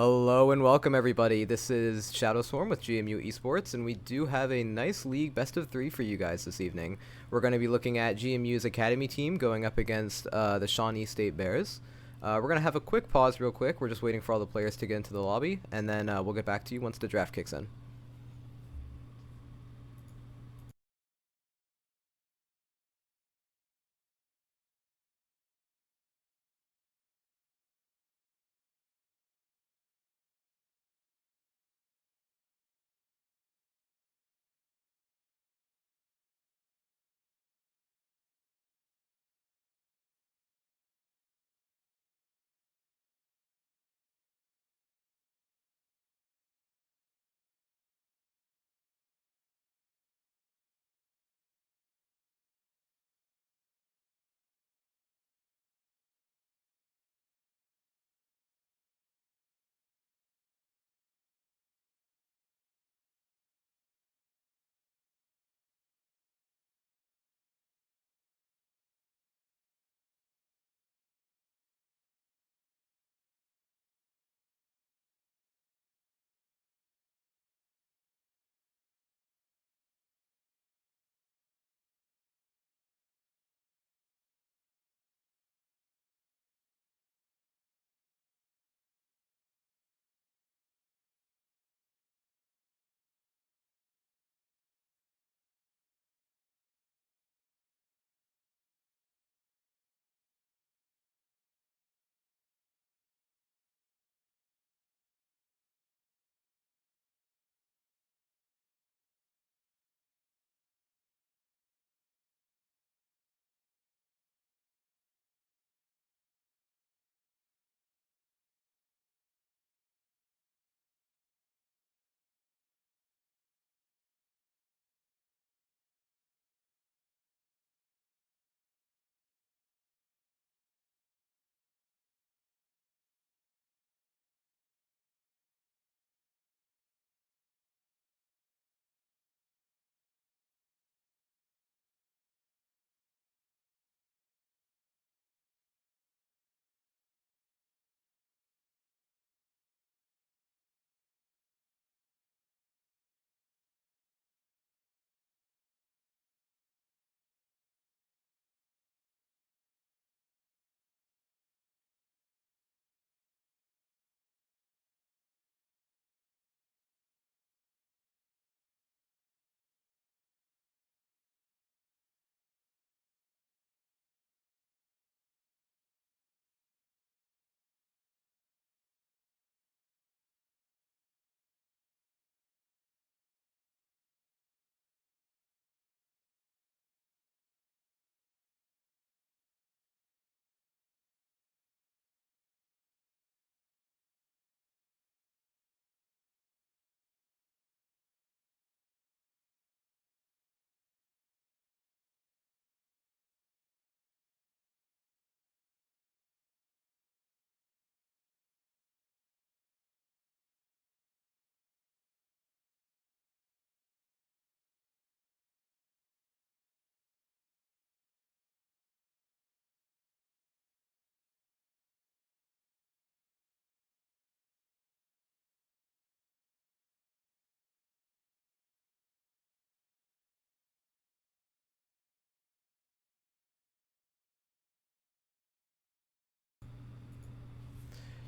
Hello and welcome everybody. This is Shadow Swarm with GMU Esports, and we do have a nice league best of 3 for you guys this evening. We're going to be looking at GMU's academy team going up against the Shawnee State Bears. We're going to have a quick pause real quick. We're just waiting for all the players to get into the lobby, and then we'll get back to you once the draft kicks in.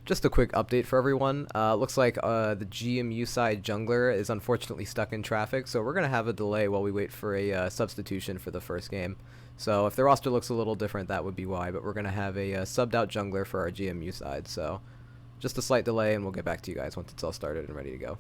Just a quick update for everyone. Looks like the GMU side jungler is unfortunately stuck in traffic, so we're going to have a delay while we wait for a substitution for the first game. So if the roster looks a little different, that would be why, but we're going to have a subbed out jungler for our GMU side. So just a slight delay, and we'll get back to you guys once it's all started and ready to go.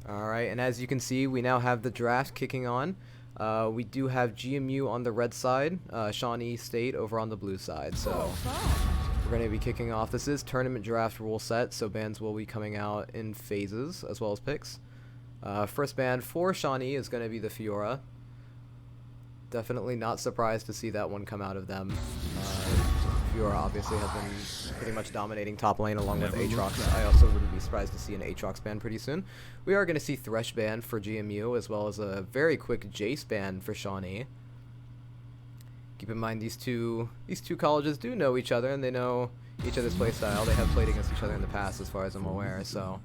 Alright, and as you can see, we now have the draft kicking on. We do have GMU on the red side, Shawnee State over on the blue side. So we're going to be kicking off. This is tournament draft rule set, so bans will be coming out in phases as well as picks. First ban for Shawnee is going to be the Fiora. Definitely not surprised to see that one come out of them. Fiora obviously has been pretty much dominating top lane along with Aatrox. I also wouldn't be surprised to see an Aatrox ban pretty soon. We are going to see Thresh ban for GMU as well as a very quick Jace ban for Shawnee. Keep in mind these two colleges do know each other and they know each other's playstyle. They have played against each other in the past as far as I'm aware, so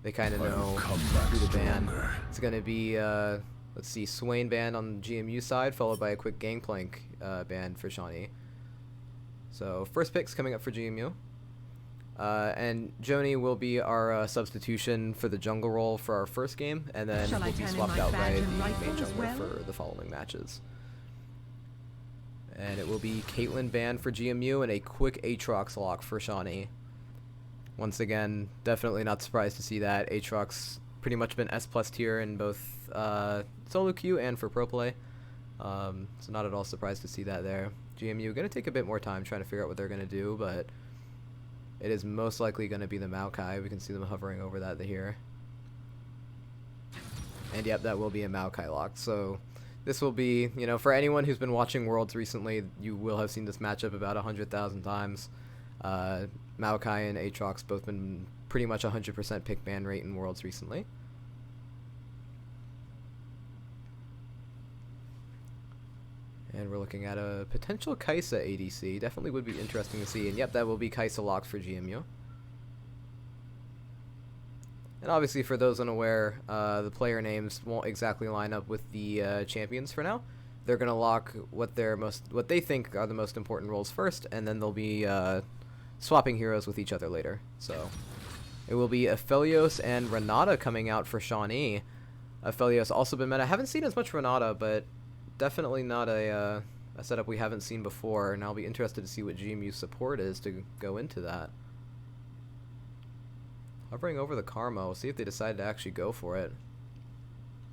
they kind of know who to ban. It's going to be, let's see, Swain ban on the GMU side followed by a quick Gangplank ban for Shawnee. So first pick's coming up for GMU. And Joni will be our substitution for the jungle role for our first game, and then we'll be swapped out by the main jungler for the following matches. And it will be Caitlyn ban for GMU and a quick Aatrox lock for Shawnee. Once again, definitely not surprised to see that. Aatrox pretty much been S+ tier in both solo queue and for pro play. So not at all surprised to see that there. GMU going to take a bit more time trying to figure out what they're going to do, but it is most likely going to be the Maokai. We can see them hovering over that here. And yep, that will be a Maokai lock. So this will be, you know, for anyone who's been watching Worlds recently, you will have seen this matchup about 100,000 times. Maokai and Aatrox both been pretty much 100% pick ban rate in Worlds recently. And we're looking at a potential Kai'Sa ADC. Definitely would be interesting to see. And yep, that will be Kai'Sa locked for GMU. And obviously, for those unaware, the player names won't exactly line up with the champions for now. They're gonna lock what they think are the most important roles first, and then they'll be swapping heroes with each other later. So it will be Aphelios and Renata coming out for Shawnee. Aphelios also been meta. I haven't seen as much Renata, but definitely not a setup we haven't seen before, and I'll be interested to see what GMU support is to go into that. Hovering over the Karma, we'll see if they decide to actually go for it.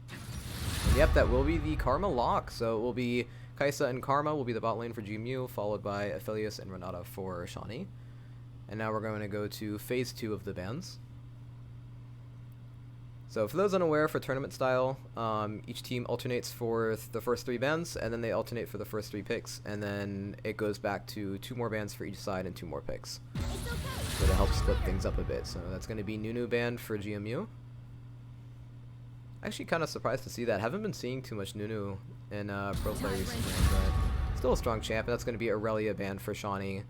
And yep, that will be the Karma lock, so it will be Kai'Sa and Karma will be the bot lane for GMU, followed by Aphelios and Renata for Shawnee. And now we're going to go to phase 2 of the bans. So for those unaware, for tournament style, each team alternates for the first 3 bans, and then they alternate for the first 3 picks, and then it goes back to 2 more bans for each side and 2 more picks. So to help split things up a bit. So that's going to be Nunu ban for GMU. Actually kind of surprised to see that. Haven't been seeing too much Nunu in pro play recently, but still a strong champ. And that's going to be Aurelia ban for Shawnee.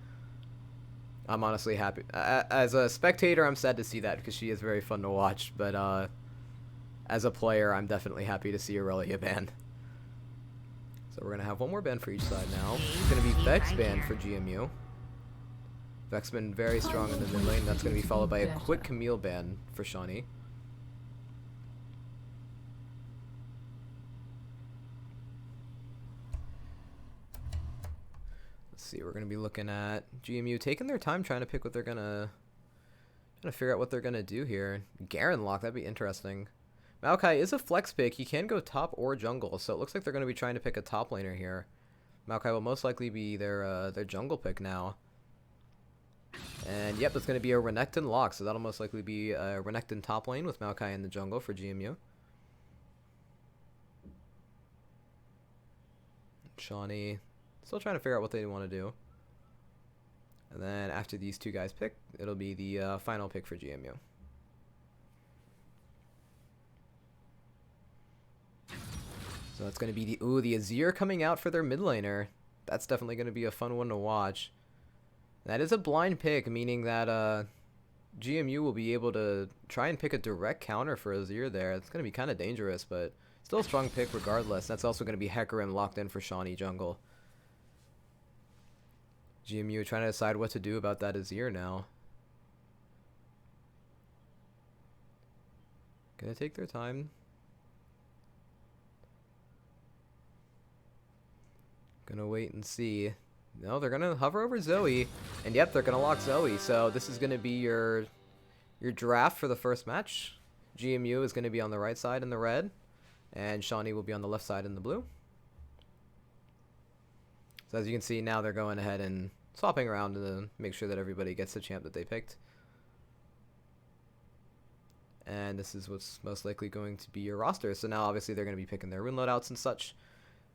I'm honestly happy. As a spectator, I'm sad to see that because she is very fun to watch, but as a player, I'm definitely happy to see Aurelia ban. So we're going to have 1 more ban for each side now. It's going to be Vex ban for GMU. Vex been very strong in the mid lane. That's going to be followed by a quick Camille ban for Shawnee. Let's see, we're going to be looking at GMU taking their time trying to pick what they're going to figure out what they're going to do here. Garen lock, that'd be interesting. Maokai is a flex pick. He can go top or jungle, so it looks like they're going to be trying to pick a top laner here. Maokai will most likely be their jungle pick now. And yep, it's going to be a Renekton lock, so that'll most likely be a Renekton top lane with Maokai in the jungle for GMU. Shawnee still trying to figure out what they want to do. And then after these 2 guys pick, it'll be the final pick for GMU. So that's going to be the Azir coming out for their mid laner. That's definitely going to be a fun one to watch. That is a blind pick, meaning that GMU will be able to try and pick a direct counter for Azir there. It's going to be kind of dangerous, but still a strong pick regardless. That's also going to be Hecarim locked in for Shawnee jungle. GMU trying to decide what to do about that Azir now. Gonna take their time. Gonna wait and see. No, they're gonna hover over Zoe, and yep, they're gonna lock Zoe. So this is gonna be your draft for the first match. GMU is going to be on the right side in the red, and Shawnee will be on the left side in the blue. So as you can see, now they're going ahead and swapping around to make sure that everybody gets the champ that they picked. And this is what's most likely going to be your roster. So now obviously they're going to be picking their rune loadouts and such.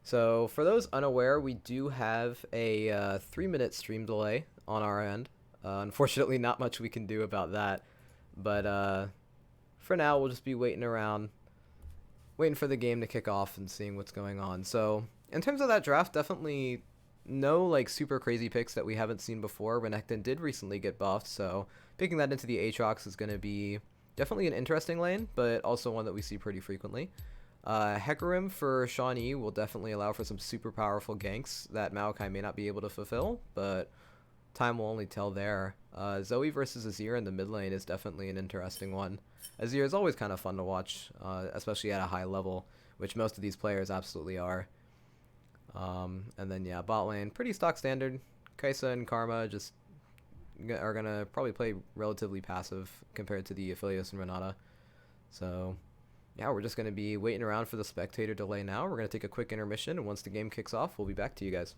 So for those unaware, we do have a 3-minute stream delay on our end. Unfortunately, not much we can do about that. But for now, we'll just be waiting around, waiting for the game to kick off and seeing what's going on. So in terms of that draft, definitely no like super crazy picks that we haven't seen before. Renekton did recently get buffed, so picking that into the Aatrox is going to be definitely an interesting lane, but also one that we see pretty frequently. Hecarim for Shawnee will definitely allow for some super powerful ganks that Maokai may not be able to fulfill, but time will only tell there. Zoe versus Azir in the mid lane is definitely an interesting one. Azir is always kind of fun to watch, especially at a high level, which most of these players absolutely are. And then yeah, bot lane, pretty stock standard. Kai'Sa and Karma just are gonna probably play relatively passive compared to the Aphelios and Renata. So yeah, we're just gonna be waiting around for the spectator delay now. We're gonna take a quick intermission, and once the game kicks off, we'll be back to you guys.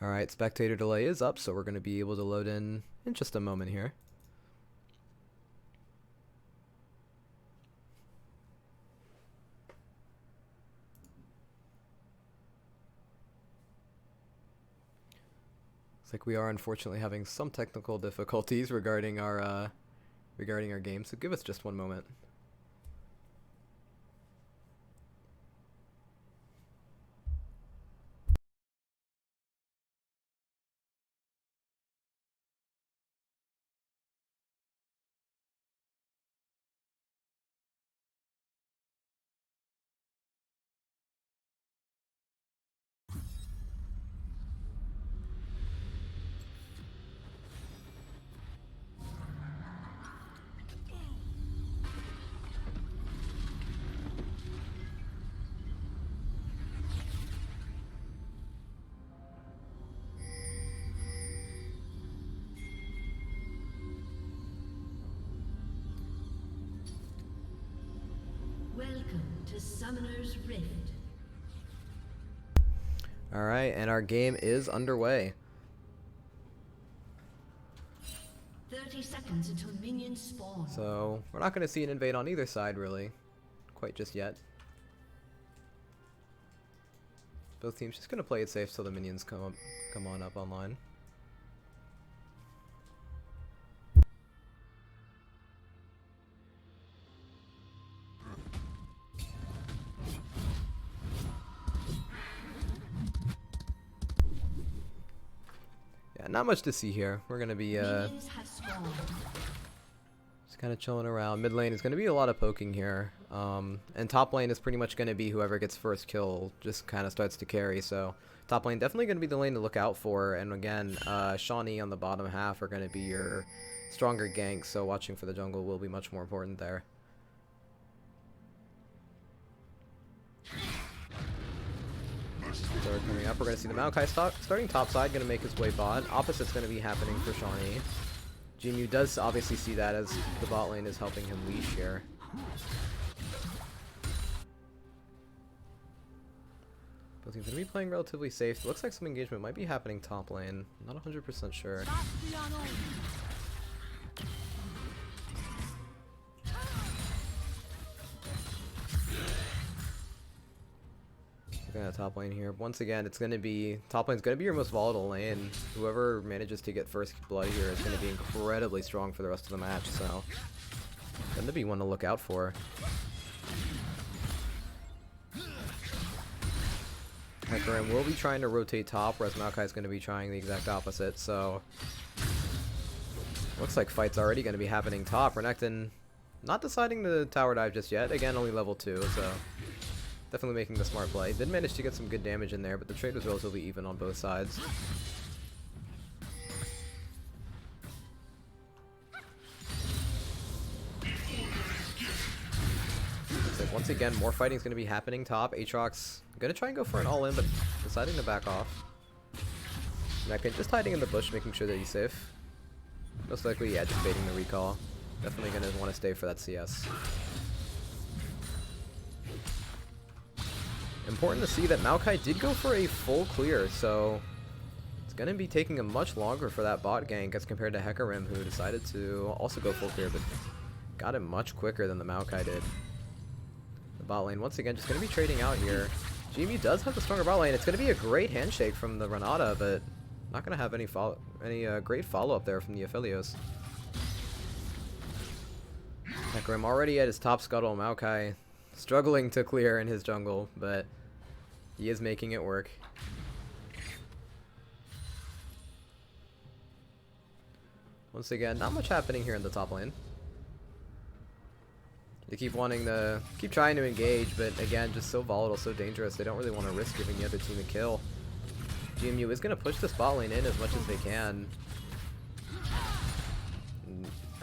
Alright, spectator delay is up, so we're going to be able to load in just a moment here. Looks like we are unfortunately having some technical difficulties regarding our game, so give us just one moment. Summoner's Rift. Alright, and our game is underway. 30 seconds until minions spawn. So, we're not going to see an invade on either side, really. Quite just yet. Both teams just going to play it safe till the minions come on up online. Yeah, not much to see here. We're going to be just kind of chilling around. Mid lane is going to be a lot of poking here. And top lane is pretty much going to be whoever gets first kill just kind of starts to carry. So top lane definitely going to be the lane to look out for. And again, Shawnee on the bottom half are going to be your stronger ganks. So watching for the jungle will be much more important there. So coming up, we're going to see the Maokai starting top side, going to make his way bot. Opposite's going to be happening for Shawnee. GMU does obviously see that as the bot lane is helping him leash here. Both teams going to be playing relatively safe. It looks like some engagement might be happening top lane. Not 100% sure. Looking at top lane here. Once again, it's going to be... Top lane's going to be your most volatile lane. Whoever manages to get first blood here is going to be incredibly strong for the rest of the match, so... Going to be one to look out for. Hecarim will be trying to rotate top, whereas Maokai is going to be trying the exact opposite, so... Looks like fight's already going to be happening top. Renekton not deciding the tower dive just yet. Again, only level 2, so... Definitely making the smart play. Did manage to get some good damage in there, but the trade was relatively even on both sides. So once again, more fighting is going to be happening top. Aatrox going to try and go for an all-in, but deciding to back off. Renekton just hiding in the bush, making sure that he's safe. Most likely, yeah, just baiting the recall. Definitely going to want to stay for that CS. Important to see that Maokai did go for a full clear, so it's going to be taking him much longer for that bot gank as compared to Hecarim, who decided to also go full clear, but got him much quicker than the Maokai did. The bot lane, once again, just going to be trading out here. GMU does have the stronger bot lane. It's going to be a great handshake from the Renata, but not going to have any great follow-up there from the Aphelios. Hecarim already at his top scuttle. Maokai struggling to clear in his jungle, but he is making it work. Once again, not much happening here in the top lane. They keep trying to engage, but again, just so volatile, so dangerous. They don't really want to risk giving the other team a kill. GMU is going to push this bot lane in as much as they can.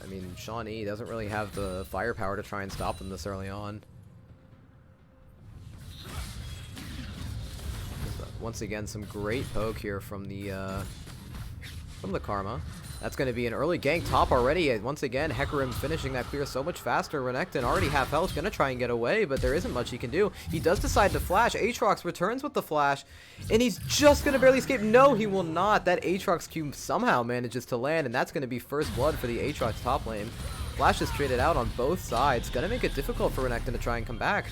I mean, Shawnee doesn't really have the firepower to try and stop them this early on. Once again, some great poke here from the Karma. That's going to be an early gank top already. Once again, Hecarim finishing that clear so much faster. Renekton already half health, going to try and get away, but there isn't much he can do. He does decide to flash. Aatrox returns with the flash, and he's just going to barely escape. No, he will not. That Aatrox Q somehow manages to land, and that's going to be first blood for the Aatrox top lane. Flash is traded out on both sides. Going to make it difficult for Renekton to try and come back.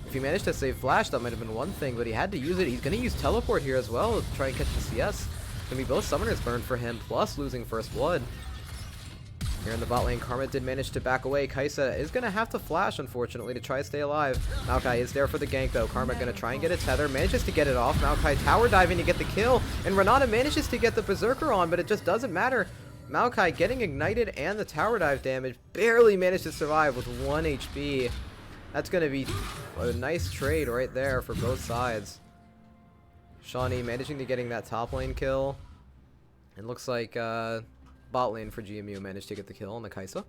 If he managed to save Flash, that might have been one thing, but he had to use it. He's going to use Teleport here as well to try and catch the CS. Going to be both Summoners burned for him, plus losing First Blood. Here in the bot lane, Karma did manage to back away. Kaisa is going to have to flash, unfortunately, to try to stay alive. Maokai is there for the gank, though. Karma going to try and get a tether, manages to get it off. Maokai tower diving to get the kill, and Renata manages to get the Berserker on, but it just doesn't matter. Maokai getting ignited and the tower dive damage, barely managed to survive with 1 HP. That's going to be a nice trade right there for both sides. Shawnee managing to getting that top lane kill. It looks like bot lane for GMU managed to get the kill on the Kaisa.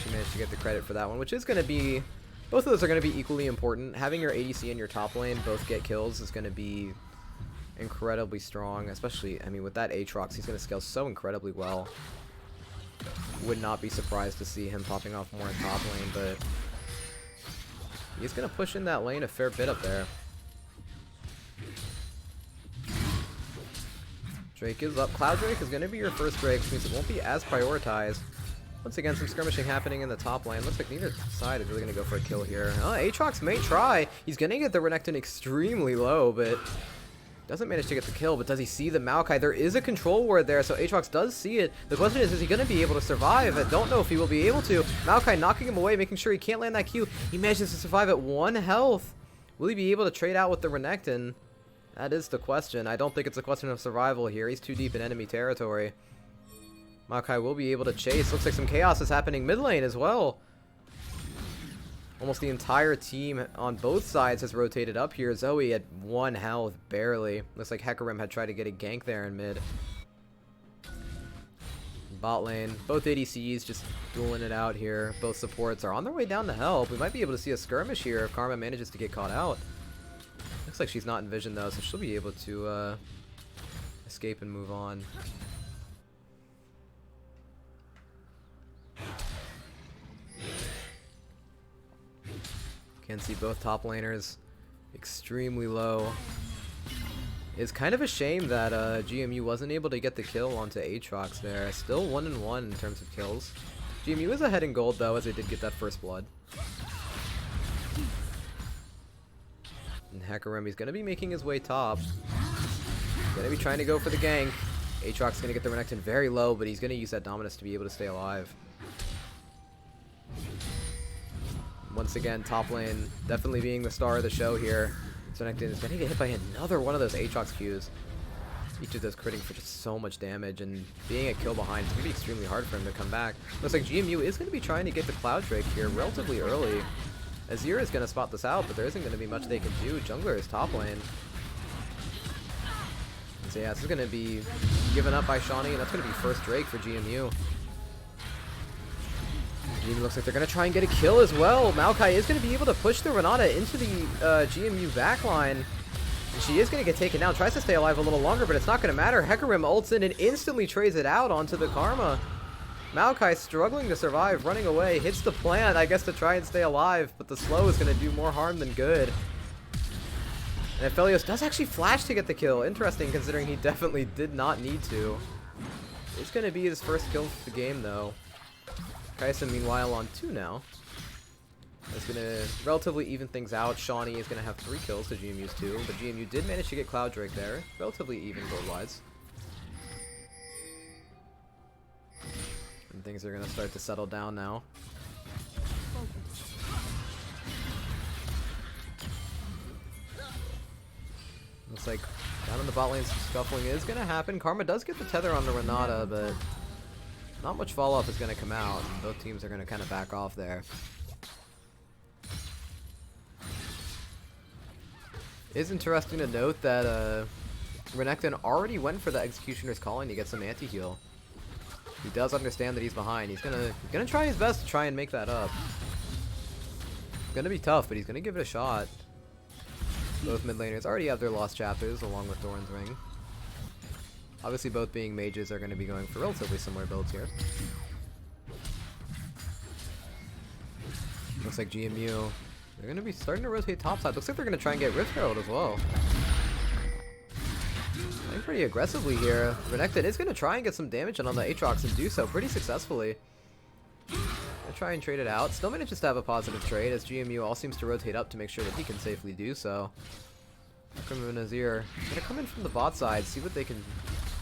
She managed to get the credit for that one, which is going to be... Both of those are going to be equally important. Having your ADC and your top lane both get kills is going to be incredibly strong. Especially, I mean, with that Aatrox, he's going to scale so incredibly well. Would not be surprised to see him popping off more in top lane, but He's gonna push in that lane a fair bit up there. Drake is up. Cloud Drake is gonna be your first Drake, which means it won't be as prioritized. Once again, some skirmishing happening in the top lane. Looks like neither side is really gonna go for a kill here. Aatrox may try. He's gonna get the Renekton extremely low, but doesn't manage to get the kill. But does he see the Maokai? There is a control ward there, so Aatrox does see it. The question is he gonna be able to survive? I don't know if he will be able to. Maokai knocking him away, making sure he can't land that Q. He manages to survive at 1 health. Will he be able to trade out with the Renekton? That is the question. I don't think it's a question of survival here. He's too deep in enemy territory. Maokai will be able to chase. Looks like some chaos is happening mid lane as well. Almost the entire team on both sides has rotated up here. Zoe at 1 health, barely. Looks like Hecarim had tried to get a gank there in mid. Bot lane, both ADCs just dueling it out here. Both supports are on their way down to help. We might be able to see a skirmish here if Karma manages to get caught out. Looks like she's not in vision though, so she'll be able to escape and move on. Can see both top laners extremely low. It's kind of a shame that GMU wasn't able to get the kill onto Aatrox there. Still 1-1 in terms of kills. GMU is ahead in gold though, as they did get that first blood. And Hecarim, he's going to be making his way top. Going to be trying to go for the gank. Aatrox is going to get the Renekton very low, but he's going to use that Dominus to be able to stay alive. Once again, top lane definitely being the star of the show here. Renekton is going to get hit by another one of those Aatrox Qs. Each of those critting for just so much damage, and being a kill behind, it's going to be extremely hard for him to come back. Looks like GMU is going to be trying to get the Cloud Drake here relatively early. Azir is going to spot this out, but there isn't going to be much they can do. Jungler is top lane. So yeah, this is going to be given up by Shawnee, and that's going to be first Drake for GMU. GMU looks like they're going to try and get a kill as well. Maokai is going to be able to push the Renata into the GMU backline. And she is going to get taken down. Tries to stay alive a little longer, but it's not going to matter. Hecarim ults in and instantly trades it out onto the Karma. Maokai struggling to survive, running away, hits the plant, I guess, to try and stay alive, but the slow is going to do more harm than good. And Aphelios does actually flash to get the kill. Interesting, considering he definitely did not need to. It's going to be his first kill of the game, though. Kaisa, meanwhile, on 2 now. It's going to relatively even things out. Shawnee is going to have 3 kills to GMU's 2, but GMU did manage to get Cloud Drake there. Relatively even gold-wise. And things are going to start to settle down now. Looks like down in the bot lane, some scuffling is going to happen. Karma does get the tether on the Renata, but not much follow-up is going to come out. Both teams are going to kind of back off there. It is interesting to note that Renekton already went for the Executioner's Calling to get some anti-heal. He does understand that he's behind. He's gonna try his best to try and make that up. It's gonna be tough, but he's gonna give it a shot. Both mid laners already have their lost chapters along with Thorn's Ring. Obviously both being mages are gonna be going for relatively similar builds here. Looks like GMU, they're gonna be starting to rotate topside. Looks like they're gonna try and get Rift Herald as well. Playing pretty aggressively here. Renekton is going to try and get some damage on the Aatrox and do so pretty successfully. Gonna try and trade it out. Still manages to have a positive trade as GMU all seems to rotate up to make sure that he can safely do so. Hecarim and Azir gonna come in from the bot side, see what they can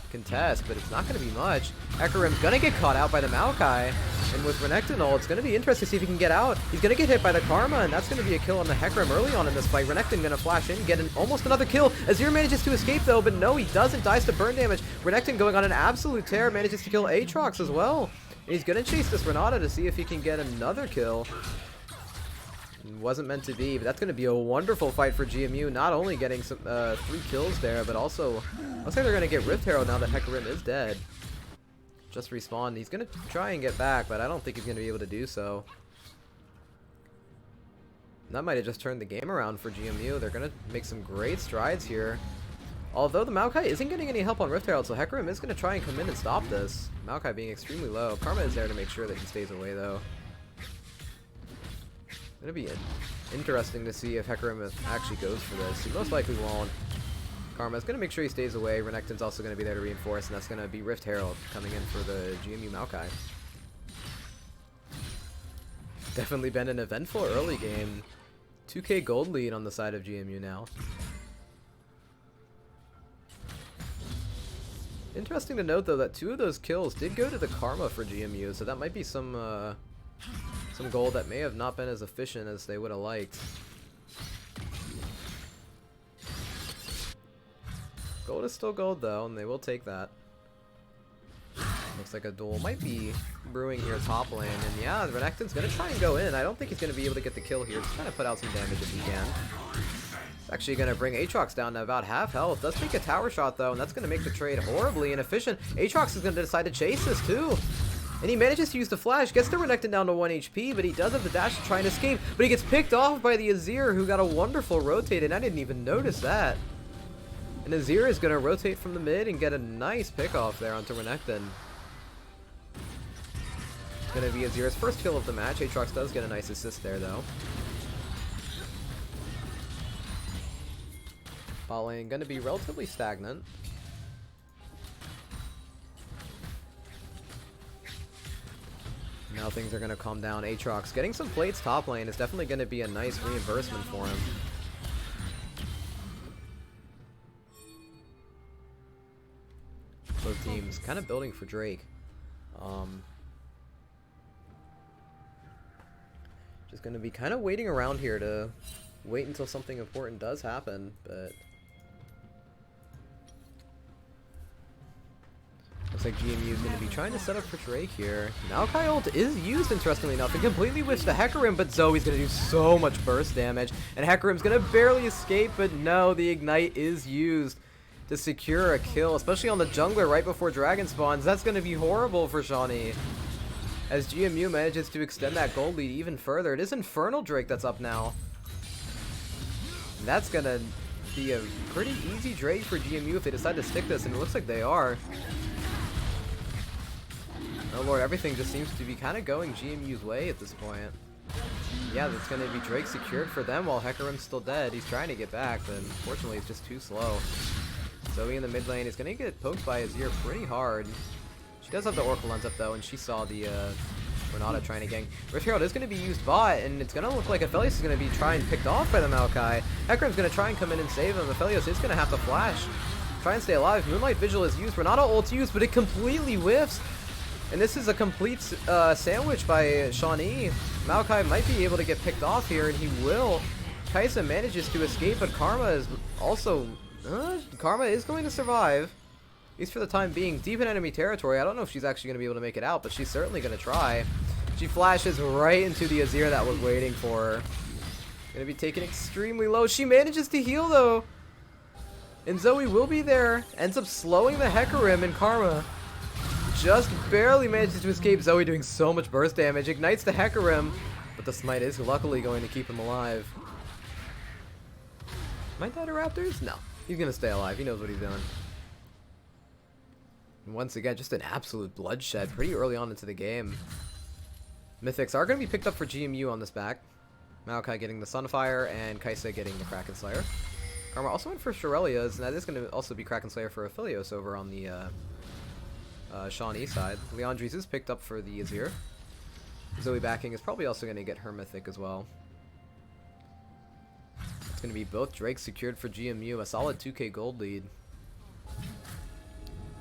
contest, but it's not gonna be much. Hecarim's gonna get caught out by the Maokai, and with Renekton ult, it's gonna be interesting to see if he can get out. He's gonna get hit by the Karma, and that's gonna be a kill on the Hecarim early on in this fight. Renekton gonna flash in, get almost another kill. Azir manages to escape though, but no, he doesn't. Dies to burn damage. Renekton going on an absolute tear, manages to kill Aatrox as well. And he's gonna chase this Renata to see if he can get another kill. Wasn't meant to be, but that's going to be a wonderful fight for GMU. Not only getting some 3 kills there, but also looks like they're going to get Rift Herald now that Hecarim is dead. Just respawned. He's going to try and get back, but I don't think he's going to be able to do so. That might have just turned the game around for GMU. They're going to make some great strides here. Although the Maokai isn't getting any help on Rift Herald, so Hecarim is going to try and come in and stop this. Maokai being extremely low. Karma is there to make sure that he stays away, though. Gonna be Interesting to see if Hecarim actually goes for this. He most likely won't. Karma's going to make sure he stays away. Renekton's also going to be there to reinforce, and that's going to be Rift Herald coming in for the GMU Maokai. Definitely been an eventful early game. 2k gold lead on the side of GMU now. Interesting to note, though, that 2 of those kills did go to the Karma for GMU, so that might be some gold that may have not been as efficient as they would have liked. Gold is still gold, though, and they will take that. Looks like a duel might be brewing here top lane, and yeah, Renekton's gonna try and go in. I don't think he's gonna be able to get the kill here. Just trying to put out some damage if he can. It's actually gonna bring Aatrox down to about half health. Does take a tower shot, though, and that's gonna make the trade horribly inefficient. Aatrox is gonna decide to chase this, too. And he manages to use the flash, gets the Renekton down to 1 HP, but he does have the dash to try and escape. But he gets picked off by the Azir, who got a wonderful rotate, and I didn't even notice that. And Azir is going to rotate from the mid and get a nice pick off there onto Renekton. It's going to be Azir's first kill of the match. Aatrox does get a nice assist there, though. Bot lane going to be relatively stagnant. Now things are going to calm down. Aatrox getting some plates top lane is definitely going to be a nice reimbursement for him. Both teams kind of building for Drake. Just going to be kind of waiting around here to wait until something important does happen, but looks like GMU is going to be trying to set up for Drake here. Maokai ult is used, interestingly enough. It completely whiffs the Hecarim, but Zoe's going to do so much burst damage. And Hecarim's going to barely escape, but no, the Ignite is used to secure a kill, especially on the jungler right before Dragon spawns. That's going to be horrible for Shawnee, as GMU manages to extend that gold lead even further. It is Infernal Drake that's up now. And that's going to be a pretty easy Drake for GMU if they decide to stick this, and it looks like they are. Oh lord, everything just seems to be kind of going GMU's way at this point. Yeah, that's going to be Drake secured for them while Hecarim's still dead. He's trying to get back, but unfortunately it's just too slow. Zoe in the mid lane is going to get poked by Azir pretty hard. She does have the Oracle lens up, though, and she saw the Renata trying to gank. Rift Herald is going to be used bot, and it's going to look like Aphelios is going to be trying picked off by the Maokai. Hecarim's going to try and come in and save him. Aphelios is going to have to flash. Try and stay alive. Moonlight Vigil is used. Renata ult's used, but it completely whiffs. And this is a complete sandwich by Shawnee. Maokai might be able to get picked off here, and he will. Kai'Sa manages to escape, but Karma is also... Karma is going to survive, at least for the time being. Deep in enemy territory. I don't know if she's actually going to be able to make it out, but she's certainly going to try. She flashes right into the Azir that was waiting for her. Going to be taken extremely low. She manages to heal, though. And Zoe will be there. Ends up slowing the Hecarim, and Karma just barely manages to escape. Zoe doing so much burst damage. Ignites the Hecarim, but the smite is luckily going to keep him alive. Might die to Raptors? No. He's going to stay alive. He knows what he's doing. And once again, just an absolute bloodshed pretty early on into the game. Mythics are going to be picked up for GMU on this back. Maokai getting the Sunfire and Kai'Sa getting the Kraken Slayer. Karma also went for Shirelia's, and that is going to also be Kraken Slayer for Aphelios over on the Shawnee side. Leandri's is picked up for the Azir. Zoe backing is probably also going to get her Mythic as well. It's going to be both Drakes secured for GMU, a solid 2k gold lead.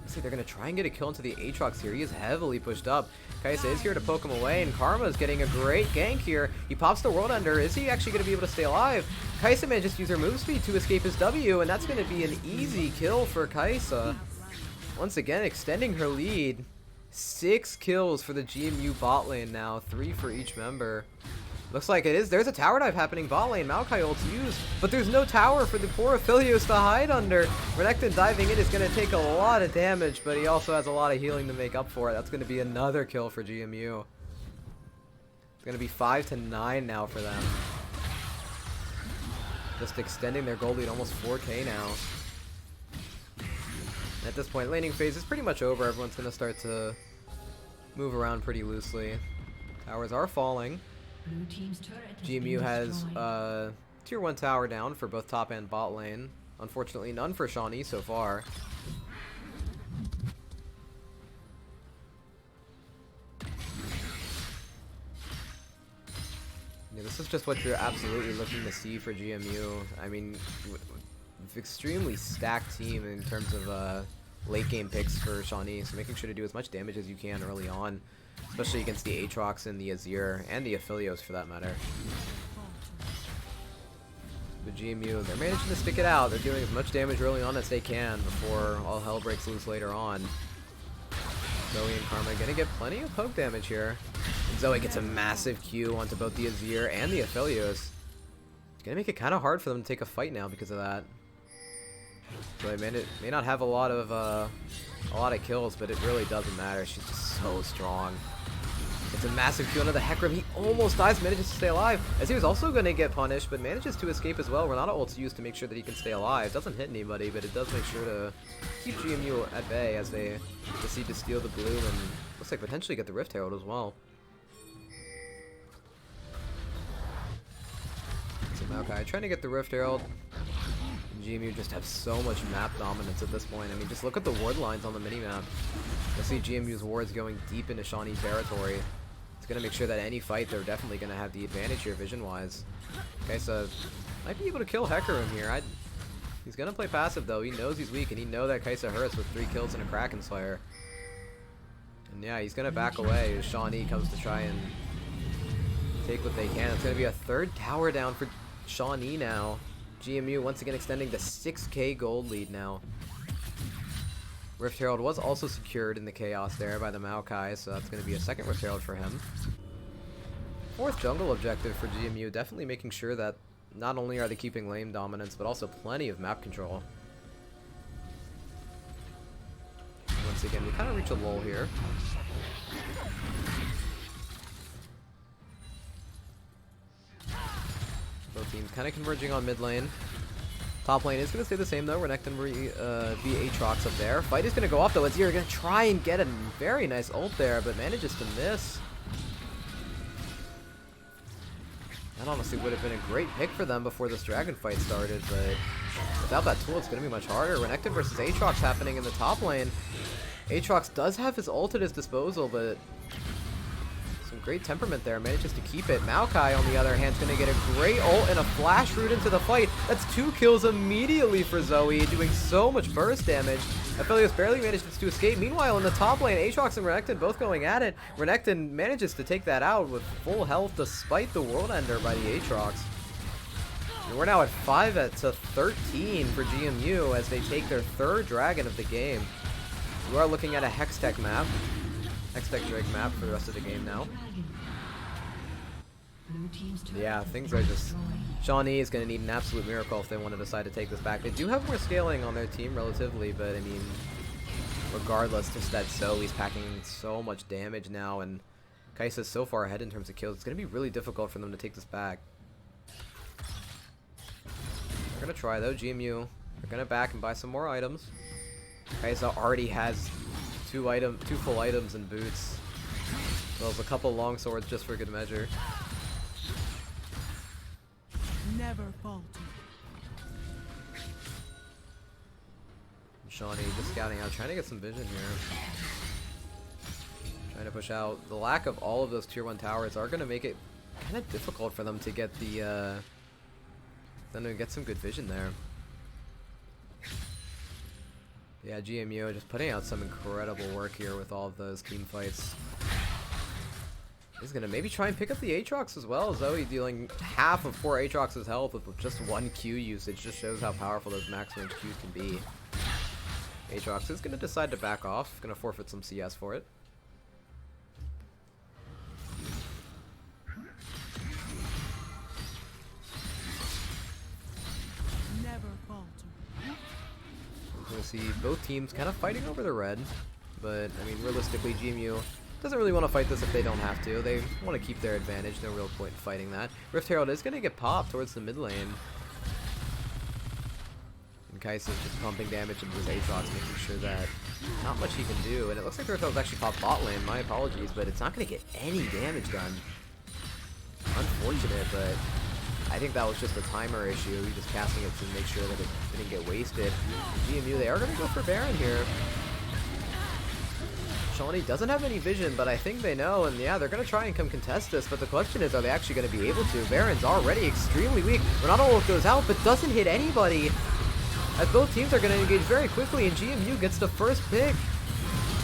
Looks like they're going to try and get a kill into the Aatrox here. He is heavily pushed up. Kai'Sa is here to poke him away, and Karma is getting a great gank here. He pops the World Ender. Is he actually going to be able to stay alive? Kai'Sa manages to use her move speed to escape his W, and that's going to be an easy kill for Kai'Sa. Once again, extending her lead. 6 kills for the GMU bot lane now, 3 for each member. Looks like it is. There's a tower dive happening bot lane. Maokai ult's used, but there's no tower for the poor Aphelios to hide under. Renekton diving in is going to take a lot of damage, but he also has a lot of healing to make up for it. That's going to be another kill for GMU. It's going to be 5-9 now for them. Just extending their gold lead almost 4k now. At this point, laning phase is pretty much over. Everyone's going to start to move around pretty loosely. Towers are falling. Blue team's turret has GMU been has destroyed. tier 1 tower down for both top and bot lane. Unfortunately, none for Shawnee so far. Yeah, this is just what you're absolutely looking to see for GMU. I mean, extremely stacked team in terms of late game picks for Shawnee, so making sure to do as much damage as you can early on, especially against the Aatrox and the Azir, and the Aphelios for that matter. The GMU, they're managing to stick it out. They're doing as much damage early on as they can before all hell breaks loose later on. Zoe and Karma gonna get plenty of poke damage here. And Zoe gets a massive Q onto both the Azir and the Aphelios. It's gonna make it kind of hard for them to take a fight now because of that. So they may not have a lot of kills, but it really doesn't matter. She's just so strong. It's a massive Q into the Hecarim. He almost dies, manages to stay alive. As he was also going to get punished, but manages to escape as well. Renata ult's used to make sure that he can stay alive. Doesn't hit anybody, but it does make sure to keep GMU at bay as they proceed to steal the blue and looks like potentially get the Rift Herald as well. So Maokai trying to get the Rift Herald. GMU just have so much map dominance at this point. I mean, just look at the ward lines on the minimap. You'll see GMU's wards going deep into Shawnee territory. It's going to make sure that any fight, they're definitely going to have the advantage here vision-wise. Okay, so might be able to kill Hecarim here. He's going to play passive, though. He knows he's weak, and he knows that Kai'Sa hurts with 3 kills and a Kraken Slayer. And yeah, he's going to back away as Shawnee comes to try and take what they can. It's going to be a 3rd tower down for Shawnee now. GMU once again extending the 6k gold lead now. Rift Herald was also secured in the chaos there by the Maokai, so that's going to be a 2nd Rift Herald for him. 4th jungle objective for GMU, definitely making sure that not only are they keeping lane dominance, but also plenty of map control. Once again, we kind of reach a lull here. Both teams kind of converging on mid lane. Top lane is going to stay the same though. Renekton v Aatrox up there. Fight is going to go off though. Azir going to try and get a very nice ult there, but manages to miss. That honestly would have been a great pick for them before this dragon fight started, but without that tool it's going to be much harder. Renekton versus Aatrox happening in the top lane. Aatrox does have his ult at his disposal, but some great temperament there, manages to keep it. Maokai, on the other hand, is going to get a great ult and a flash root into the fight. That's 2 kills immediately for Zoe, doing so much burst damage. Aphelios barely manages to escape. Meanwhile, in the top lane, Aatrox and Renekton both going at it. Renekton manages to take that out with full health despite the World Ender by the Aatrox. And we're now at 5-13 for GMU as they take their 3rd dragon of the game. We are looking at a Hextech map. Hextech Drake map for the rest of the game now. Yeah, things are just... Shawnee is going to need an absolute miracle if they want to decide to take this back. They do have more scaling on their team relatively, but I mean, regardless, just that Zoe's packing so much damage now, and Kai'Sa's so far ahead in terms of kills, it's going to be really difficult for them to take this back. They're going to try though. GMU, they're going to back and buy some more items. Kai'Sa already has two full items and boots, as well as a couple long swords just for good measure. Never falter. Shawnee just scouting out, trying to get some vision here. Trying to push out. The lack of all of those tier 1 towers are going to make it kind of difficult for them to get the get some good vision there. Yeah, GMU just putting out some incredible work here with all of those team fights. He's going to maybe try and pick up the Aatrox as well. Zoe dealing half of poor Aatrox's health with just 1 Q usage. Just shows how powerful those max range Qs can be. Aatrox is going to decide to back off. Going to forfeit some CS for it. Never falter. We'll see both teams kind of fighting over the red, but I mean realistically GMU doesn't really want to fight this if they don't have to. They want to keep their advantage, no real point in fighting that. Rift Herald is going to get popped towards the mid lane. And Kai'Sa's just pumping damage into his Aatrox, making sure that not much he can do. And it looks like Rift Herald's actually popped bot lane, my apologies, but it's not going to get any damage done. unfortunate, but I think that was just a timer issue. He was casting it to make sure that it didn't get wasted. GMU, they are going to go for Baron here. Shawnee doesn't have any vision, but I think they know, and yeah, they're going to try and come contest this, but the question is, are they actually going to be able to? Baron's already extremely weak. Ronaldo goes out, but doesn't hit anybody, as both teams are going to engage very quickly, and GMU gets the first pick.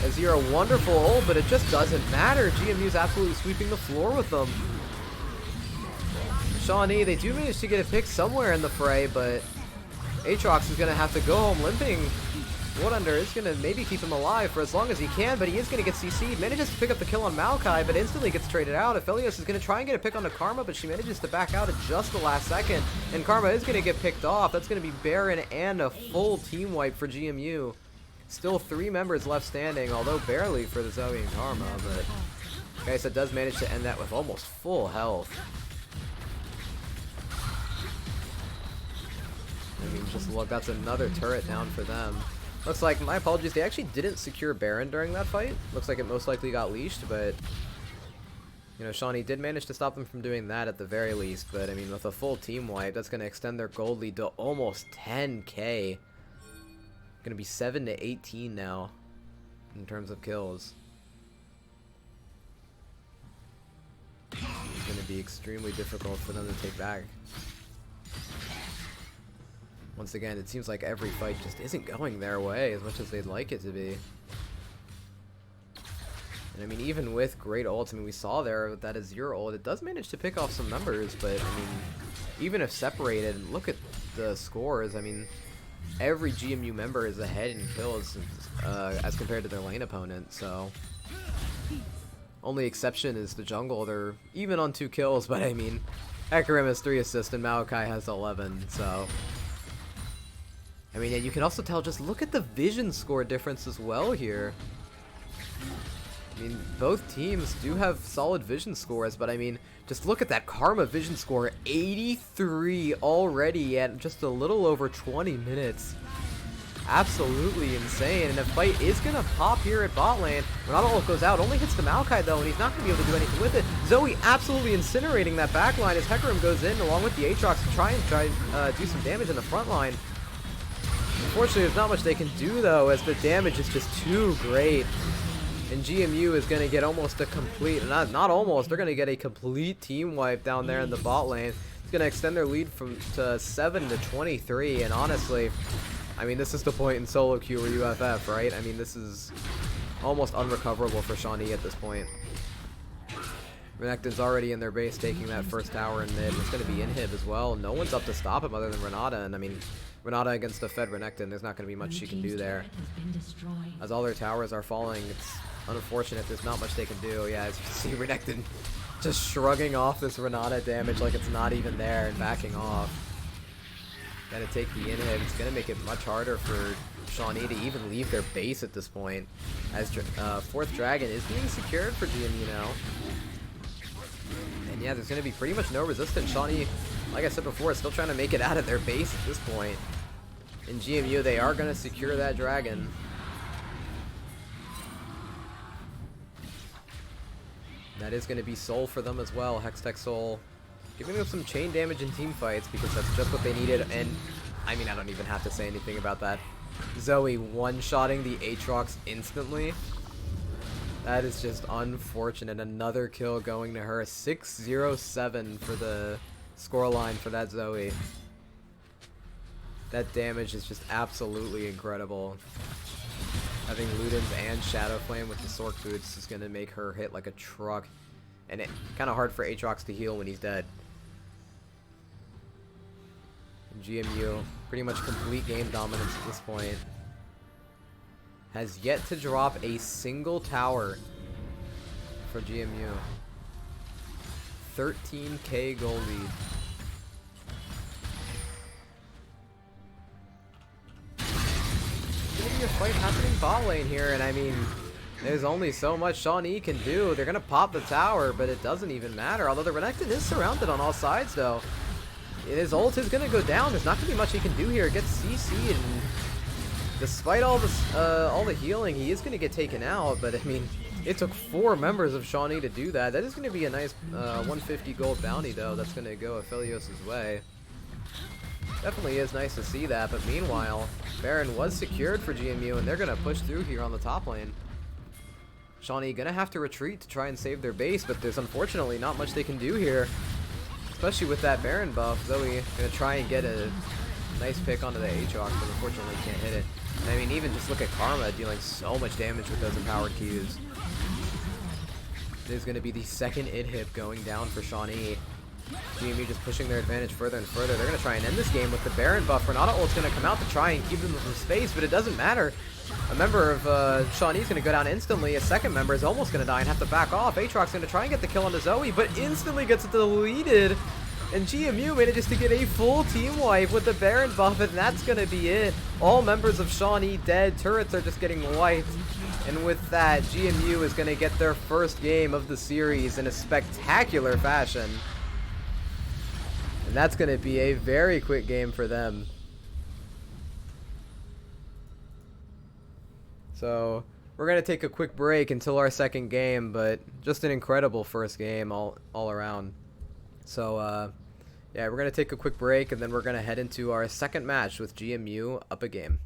As you're a wonderful ult, but it just doesn't matter. GMU's absolutely sweeping the floor with them. Shawnee, they do manage to get a pick somewhere in the fray, but Aatrox is going to have to go home limping. Wood Under is going to maybe keep him alive for as long as he can, but he is going to get CC'd. Manages to pick up the kill on Maokai, but instantly gets traded out. Aphelios is going to try and get a pick on the Karma, but she manages to back out at just the last second. And Karma is going to get picked off. That's going to be Baron and a full team wipe for GMU. Still 3 members left standing, although barely for the Zoe and Karma, but Kaisa does manage to end that with almost full health. I mean, just look, that's another turret down for them. Looks like, my apologies, they actually didn't secure Baron during that fight. Looks like it most likely got leashed, but you know, Shawnee did manage to stop them from doing that at the very least. But I mean, with a full team wipe, that's going to extend their gold lead to almost 10k. Going to be 7 to 18 now in terms of kills. It's going to be extremely difficult for them to take back. Once again, it seems like every fight just isn't going their way as much as they'd like it to be. And I mean, even with great ults, I mean, we saw there with that Azure ult, it does manage to pick off some numbers, but I mean, even if separated, look at the scores. I mean, every GMU member is ahead in kills as compared to their lane opponent, so only exception is the jungle. They're even on 2 kills, but I mean, Hecarim has 3 assists and Maokai has 11, so I mean, and you can also tell, just look at the vision score difference as well here. I mean, both teams do have solid vision scores, but I mean, just look at that Karma vision score, 83 already at just a little over 20 minutes. Absolutely insane, and the fight is going to pop here at bot lane. Ronaldo goes out, only hits the Maokai though, and he's not going to be able to do anything with it. Zoe absolutely incinerating that backline as Hecarim goes in along with the Aatrox to try and do some damage in the front line. Unfortunately, there's not much they can do though, as the damage is just too great. And GMU is going to get almost a complete, not almost, they're going to get a complete team wipe down there in the bot lane. It's going to extend their lead to 7 to 23, and honestly, I mean, this is the point in solo queue or UFF, right? I mean, this is almost unrecoverable for Shawnee at this point. Renekton's already in their base taking that first tower in mid. It's going to be inhib as well. No one's up to stop him other than Renata, and I mean, Renata against a fed Renekton, there's not going to be much she can do there. As all their towers are falling, it's unfortunate. There's not much they can do. Yeah, as you can see, Renekton just shrugging off this Renata damage like it's not even there and backing off. Gonna take the inhib. It's gonna make it much harder for Shawnee to even leave their base at this point, as 4th Dragon is being secured for GMU now. And yeah, there's gonna be pretty much no resistance. Shawnee, like I said before, is still trying to make it out of their base at this point. In GMU, they are gonna secure that dragon. That is gonna be Soul for them as well. Hextech Soul, giving them some chain damage in team fights because that's just what they needed. And I mean, I don't even have to say anything about that. Zoe one-shotting the Aatrox instantly. That is just unfortunate. Another kill going to her. 6-0-7 for the scoreline for that Zoe. That damage is just absolutely incredible. Having Ludens and Shadow Flame with the Sork boots is going to make her hit like a truck. And it's kind of hard for Aatrox to heal when he's dead. And GMU, pretty much complete game dominance at this point. Has yet to drop a single tower for GMU. 13k gold lead. Getting a fight happening bot lane here, and I mean, there's only so much Shawnee can do. They're gonna pop the tower, but it doesn't even matter. Although the Renekton is surrounded on all sides, though. His ult is gonna go down. There's not gonna be much he can do here. It gets CC'd, and despite all this, all the healing, he is gonna get taken out. But I mean, It took 4 members of Shawnee to do that. That is going to be a nice 150 gold bounty, though. That's going to go Aphelios' way. Definitely is nice to see that, but meanwhile, Baron was secured for GMU, and they're going to push through here on the top lane. Shawnee going to have to retreat to try and save their base, but there's unfortunately not much they can do here, especially with that Baron buff. Zoe going to try and get a nice pick onto the Aatrox, but unfortunately can't hit it. And I mean, even just look at Karma dealing so much damage with those empowered Qs. There's going to be the second hit going down for Shawnee. GMU just pushing their advantage further and further. They're going to try and end this game with the Baron buff. Renata ult's going to come out to try and keep them in some space, but it doesn't matter. A member of Shawnee's going to go down instantly. A second member is almost going to die and have to back off. Aatrox going to try and get the kill onto Zoe, but instantly gets deleted. And GMU manages to get a full team wipe with the Baron buff, and that's going to be it. All members of Shawnee dead. Turrets are just getting wiped. And with that, GMU is going to get their first game of the series in a spectacular fashion. And that's going to be a very quick game for them. So we're going to take a quick break until our second game, but just an incredible first game all around. So yeah, we're going to take a quick break, and then we're going to head into our second match with GMU up a game.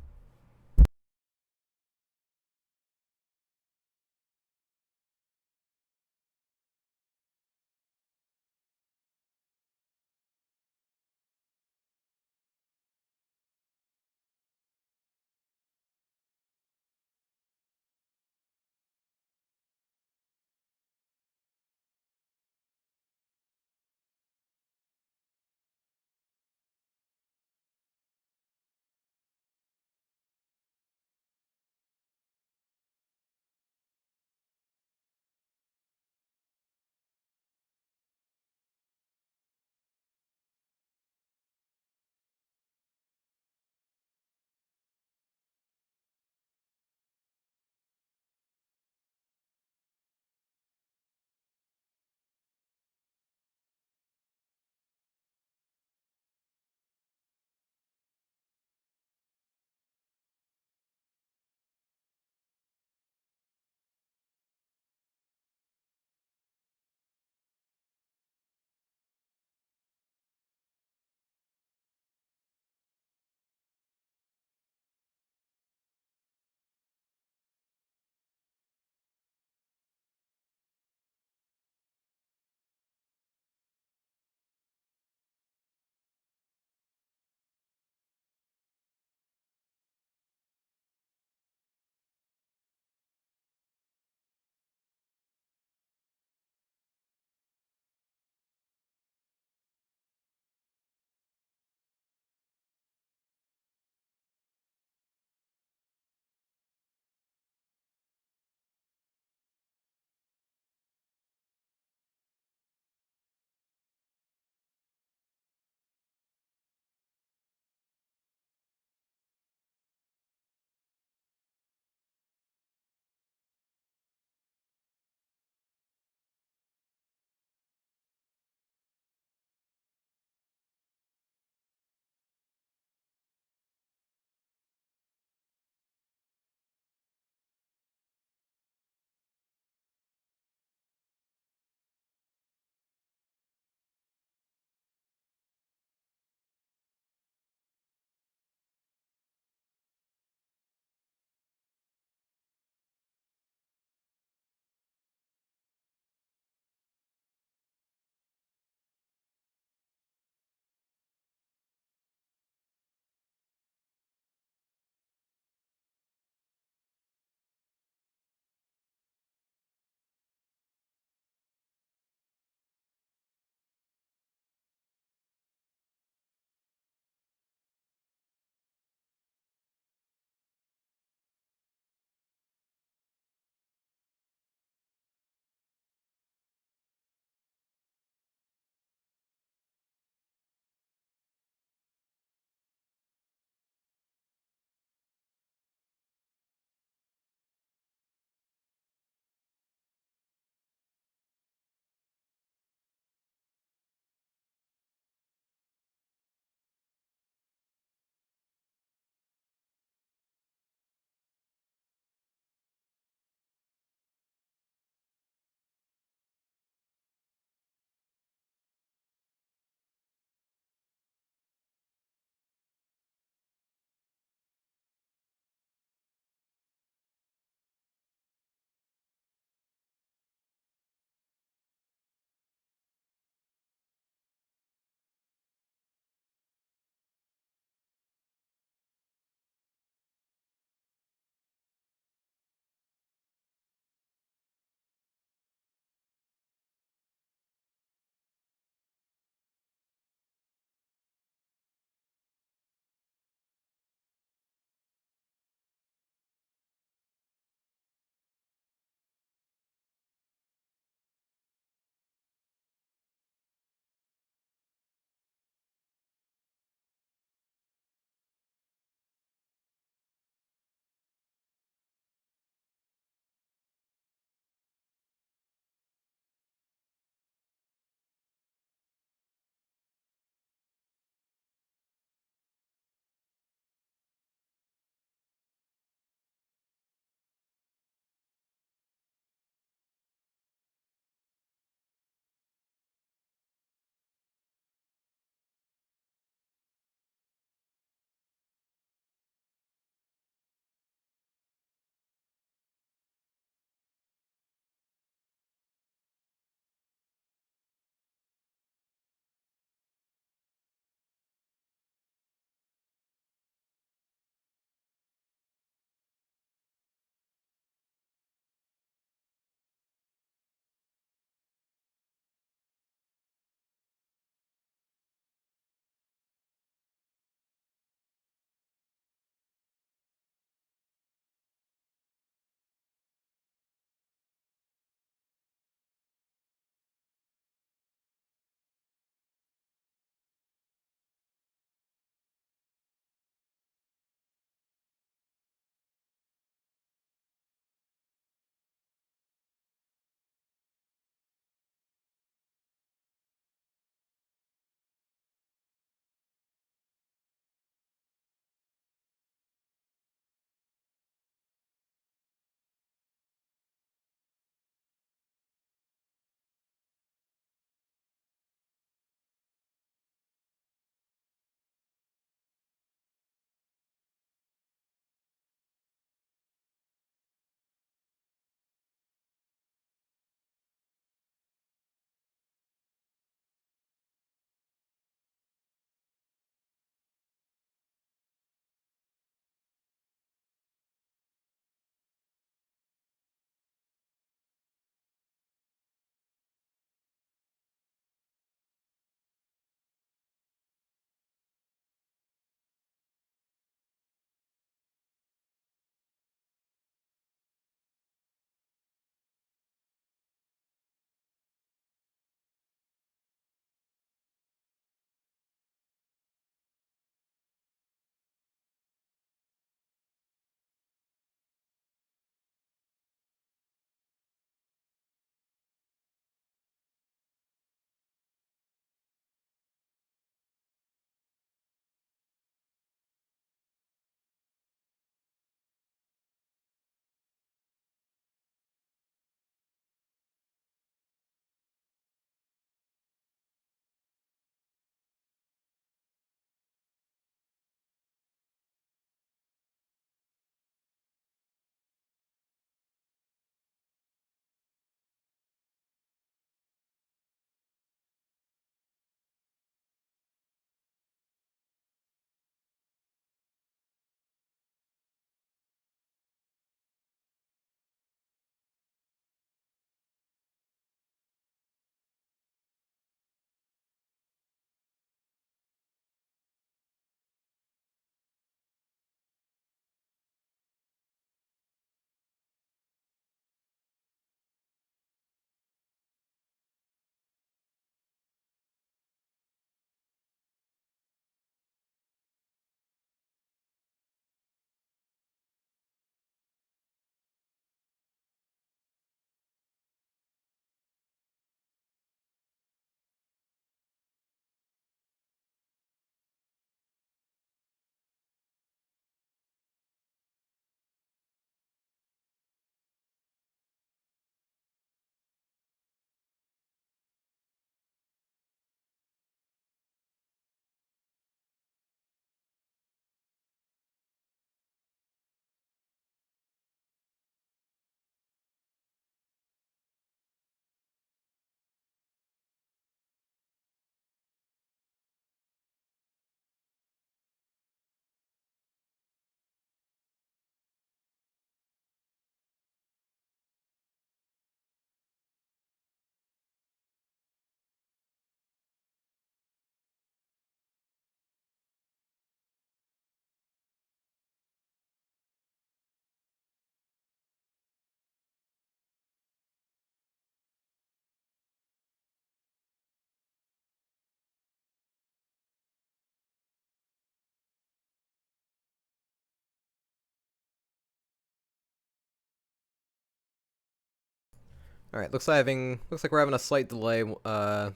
Alright, looks like we're having a slight delay,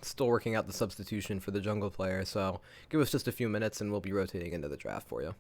still working out the substitution for the jungle player, so give us just a few minutes and we'll be rotating into the draft for you.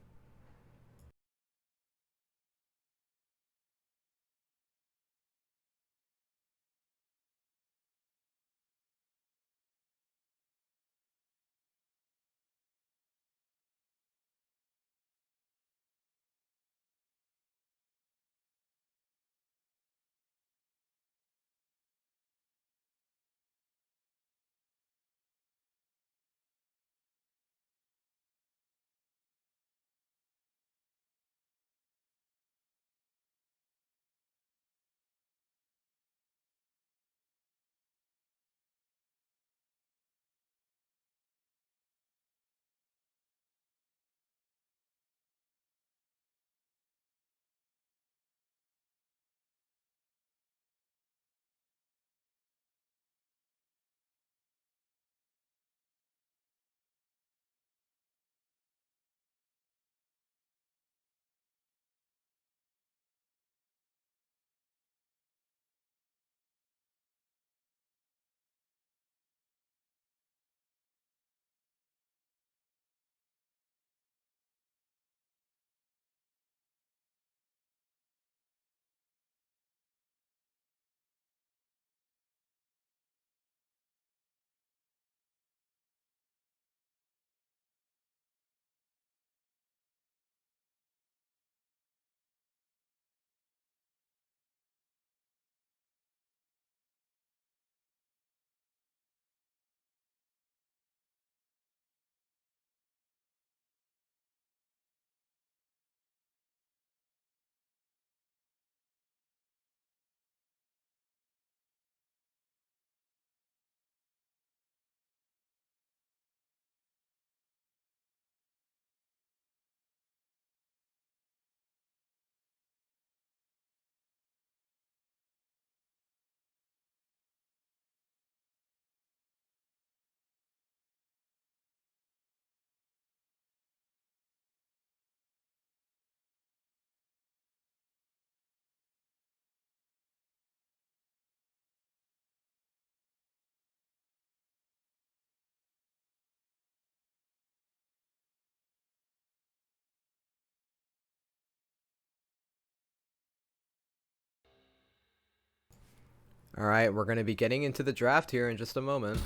Alright, we're going to be getting into the draft here in just a moment.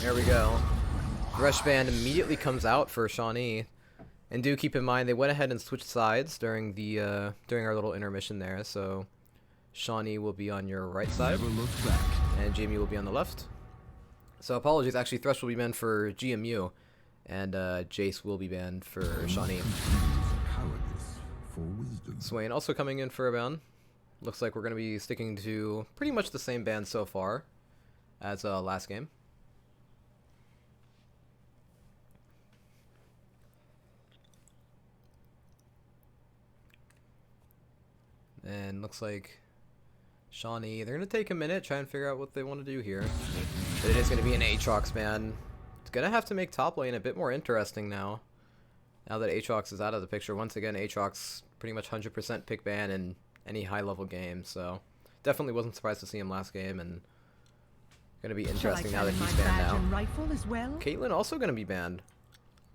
There we go. Rush Band immediately comes out for Shawnee. And do keep in mind, they went ahead and switched sides during the during our little intermission there, so Shawnee will be on your right side, and GMU will be on the left. So apologies, actually Thresh will be banned for GMU, and Jace will be banned for Shawnee. Swain also coming in for a ban. Looks like we're going to be sticking to pretty much the same ban so far as last game. And looks like Shawnee, they're going to take a minute, try and figure out what they want to do here. But it is going to be an Aatrox ban. It's going to have to make top lane a bit more interesting now. Now that Aatrox is out of the picture. Once again, Aatrox pretty much 100% pick ban in any high-level game. So definitely wasn't surprised to see him last game. And going to be interesting now that he's banned now. Rifle as well? Caitlyn also going to be banned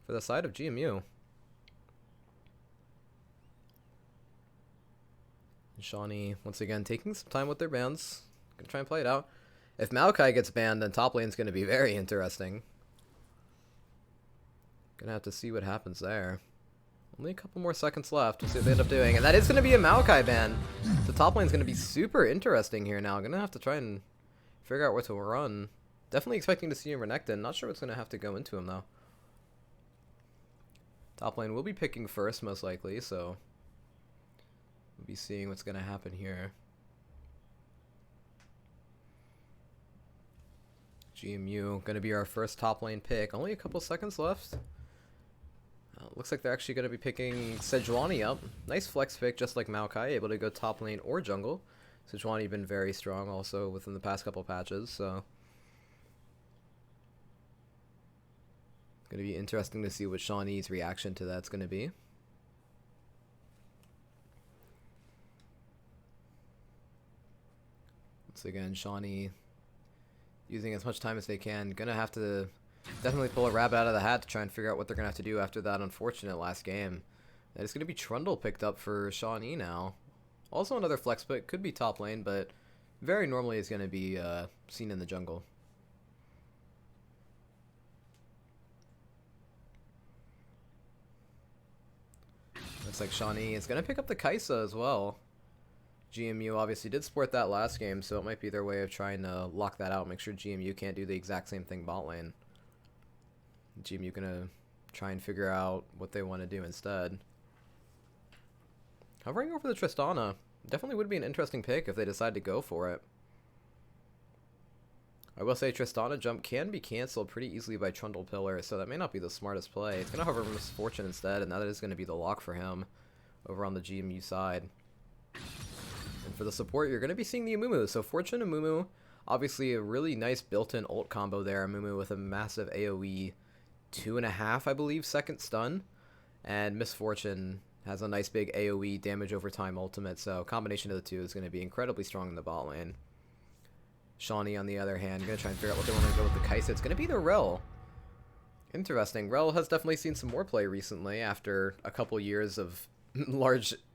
for the side of GMU. Shawnee, once again, taking some time with their bans. Gonna try and play it out. If Maokai gets banned, then top lane's gonna be very interesting. Gonna have to see what happens there. Only a couple more seconds left. We'll see what they end up doing. And that is gonna be a Maokai ban. The top lane's gonna be super interesting here now. Gonna have to try and figure out where to run. Definitely expecting to see him Renekton. Not sure what's gonna have to go into him, though. Top lane will be picking first, most likely, so we'll be seeing what's going to happen here. GMU going to be our first top lane pick. Only a couple seconds left. Looks like they're actually going to be picking Shawnee up. Nice flex pick, just like Maokai, able to go top lane or jungle. Shawnee been very strong also within the past couple patches, so going to be interesting to see what Shawnee's reaction to that's going to be. So again, Shawnee using as much time as they can. Gonna have to definitely pull a rabbit out of the hat to try and figure out what they're gonna have to do after that unfortunate last game. And it's gonna be Trundle picked up for Shawnee now. Also another flex pick, could be top lane, but very normally is gonna be seen in the jungle. Looks like Shawnee is gonna pick up the Kaisa as well. GMU obviously did sport that last game, so it might be their way of trying to lock that out, make sure GMU can't do the exact same thing bot lane. GMU gonna try and figure out what they want to do instead. Hovering over the Tristana definitely would be an interesting pick if they decide to go for it. I will say Tristana jump can be cancelled pretty easily by Trundle Pillar, so that may not be the smartest play. It's gonna hover over Misfortune instead, and that is gonna be the lock for him over on the GMU side. And for the support, you're going to be seeing the Amumu. So Fortune and Amumu, obviously a really nice built-in ult combo there. Amumu with a massive AoE 2.5, I believe, second stun. And Misfortune has a nice big AoE damage over time ultimate. So combination of the two is going to be incredibly strong in the bot lane. Shawnee, on the other hand, going to try and figure out what they want to go with the Kaisa. It's going to be the Rel. Interesting. Rel has definitely seen some more play recently after a couple years of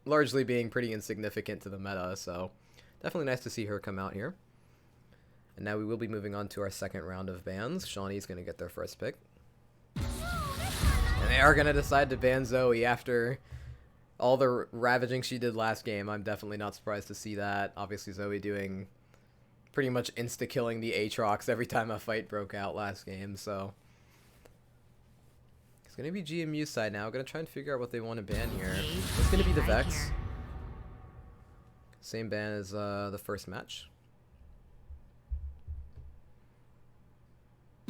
largely being pretty insignificant to the meta, so definitely nice to see her come out here. And now we will be moving on to our second round of bans. Shawnee's going to get their first pick. And they are going to decide to ban Zoe after all the ravaging she did last game. I'm definitely not surprised to see that. Obviously Zoe doing pretty much insta-killing the Aatrox every time a fight broke out last game, so it's going to be GMU's side now. Going to try and figure out what they want to ban here. It's going to be the Vex. Same ban as the first match.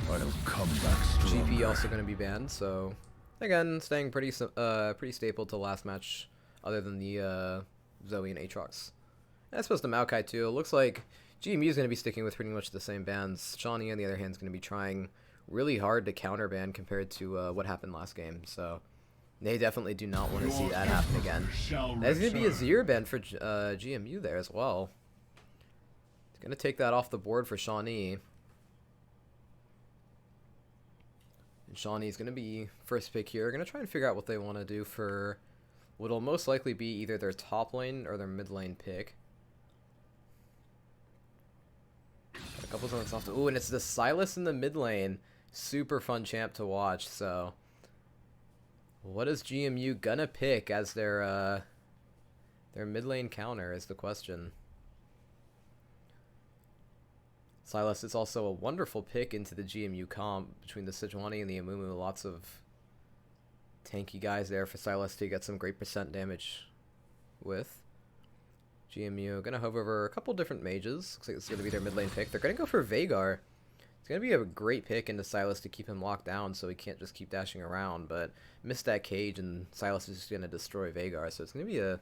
I'll come back stronger. GP also going to be banned, so again, staying pretty staple to last match, other than the Zoe and Aatrox. And I suppose the Maokai too. It looks like GMU is going to be sticking with pretty much the same bans. Shawnee, on the other hand, is going to be trying really hard to counterban compared to what happened last game, so they definitely do not want to see that happen again. There's going to be a Zir ban for GMU there as well. It's going to take that off the board for Shawnee. And Shawnee's going to be first pick here. Going to try and figure out what they want to do for what will most likely be either their top lane or their mid lane pick. Got a couple zones off. Ooh, and it's the Sylas in the mid lane. Super fun champ to watch. So, what is GMU gonna pick as their mid lane counter is the question. Sylas is also a wonderful pick into the GMU comp between the Sejuani and the Amumu. Lots of tanky guys there for Sylas to get some great percent damage with. GMU gonna hover over a couple different mages. Looks like it's gonna be their mid lane pick. They're gonna go for Veigar. It's going to be a great pick into Sylas to keep him locked down so he can't just keep dashing around, but missed that cage and Sylas is just going to destroy Veigar, so it's going to be a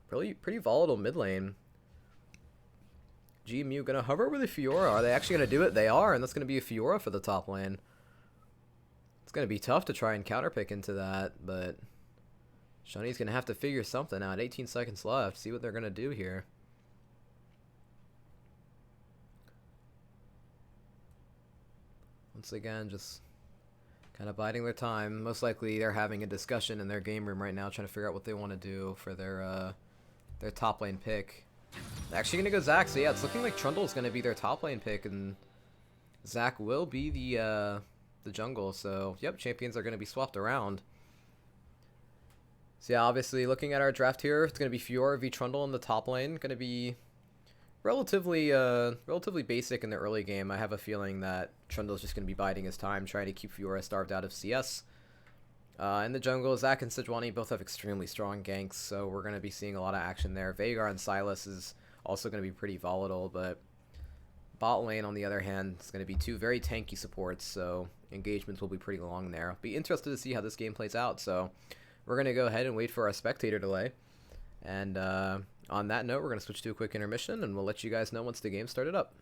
pretty volatile mid lane. GMU going to hover over the Fiora. Are they actually going to do it? They are, and that's going to be a Fiora for the top lane. It's going to be tough to try and counterpick into that, but Shawnee's going to have to figure something out. 18 seconds left. See what they're going to do here. Once again, just kind of biding their time. Most likely they're having a discussion in their game room right now, trying to figure out what they want to do for their top lane pick. They're actually going to go Zac, so yeah, it's looking like Trundle's going to be their top lane pick, and Zac will be the jungle, so yep, champions are going to be swapped around. So yeah, obviously looking at our draft here, it's going to be Fiora v Trundle in the top lane. Going to be relatively basic in the early game. I have a feeling that Trundle's just going to be biding his time, trying to keep Fiora starved out of CS. In the jungle, Zac and Sejuani both have extremely strong ganks, so we're going to be seeing a lot of action there. Veigar and Sylas is also going to be pretty volatile, but bot lane, on the other hand, is going to be two very tanky supports, so engagements will be pretty long there. Be interested to see how this game plays out, so we're going to go ahead and wait for our spectator delay. And on that note, we're going to switch to a quick intermission, and we'll let you guys know once the game started up.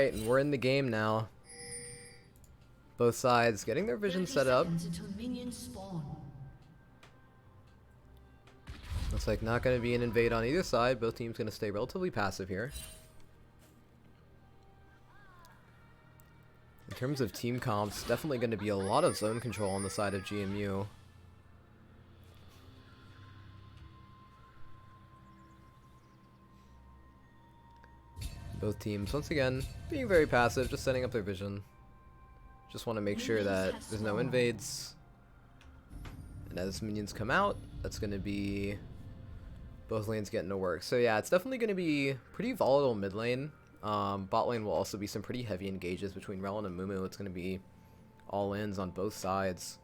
Alright, and we're in the game now. Both sides getting their vision 30 set up. seconds until minions spawn. Looks like not going to be an invade on either side. Both teams going to stay relatively passive here. In terms of team comps, definitely going to be a lot of zone control on the side of GMU. Both teams, once again, being very passive, just setting up their vision. Just want to make sure that there's no invades. And as minions come out, that's going to be both lanes getting to work. So yeah, it's definitely going to be pretty volatile mid lane. Bot lane will also be some pretty heavy engages between Relin and Mumu. It's going to be all ins on both sides.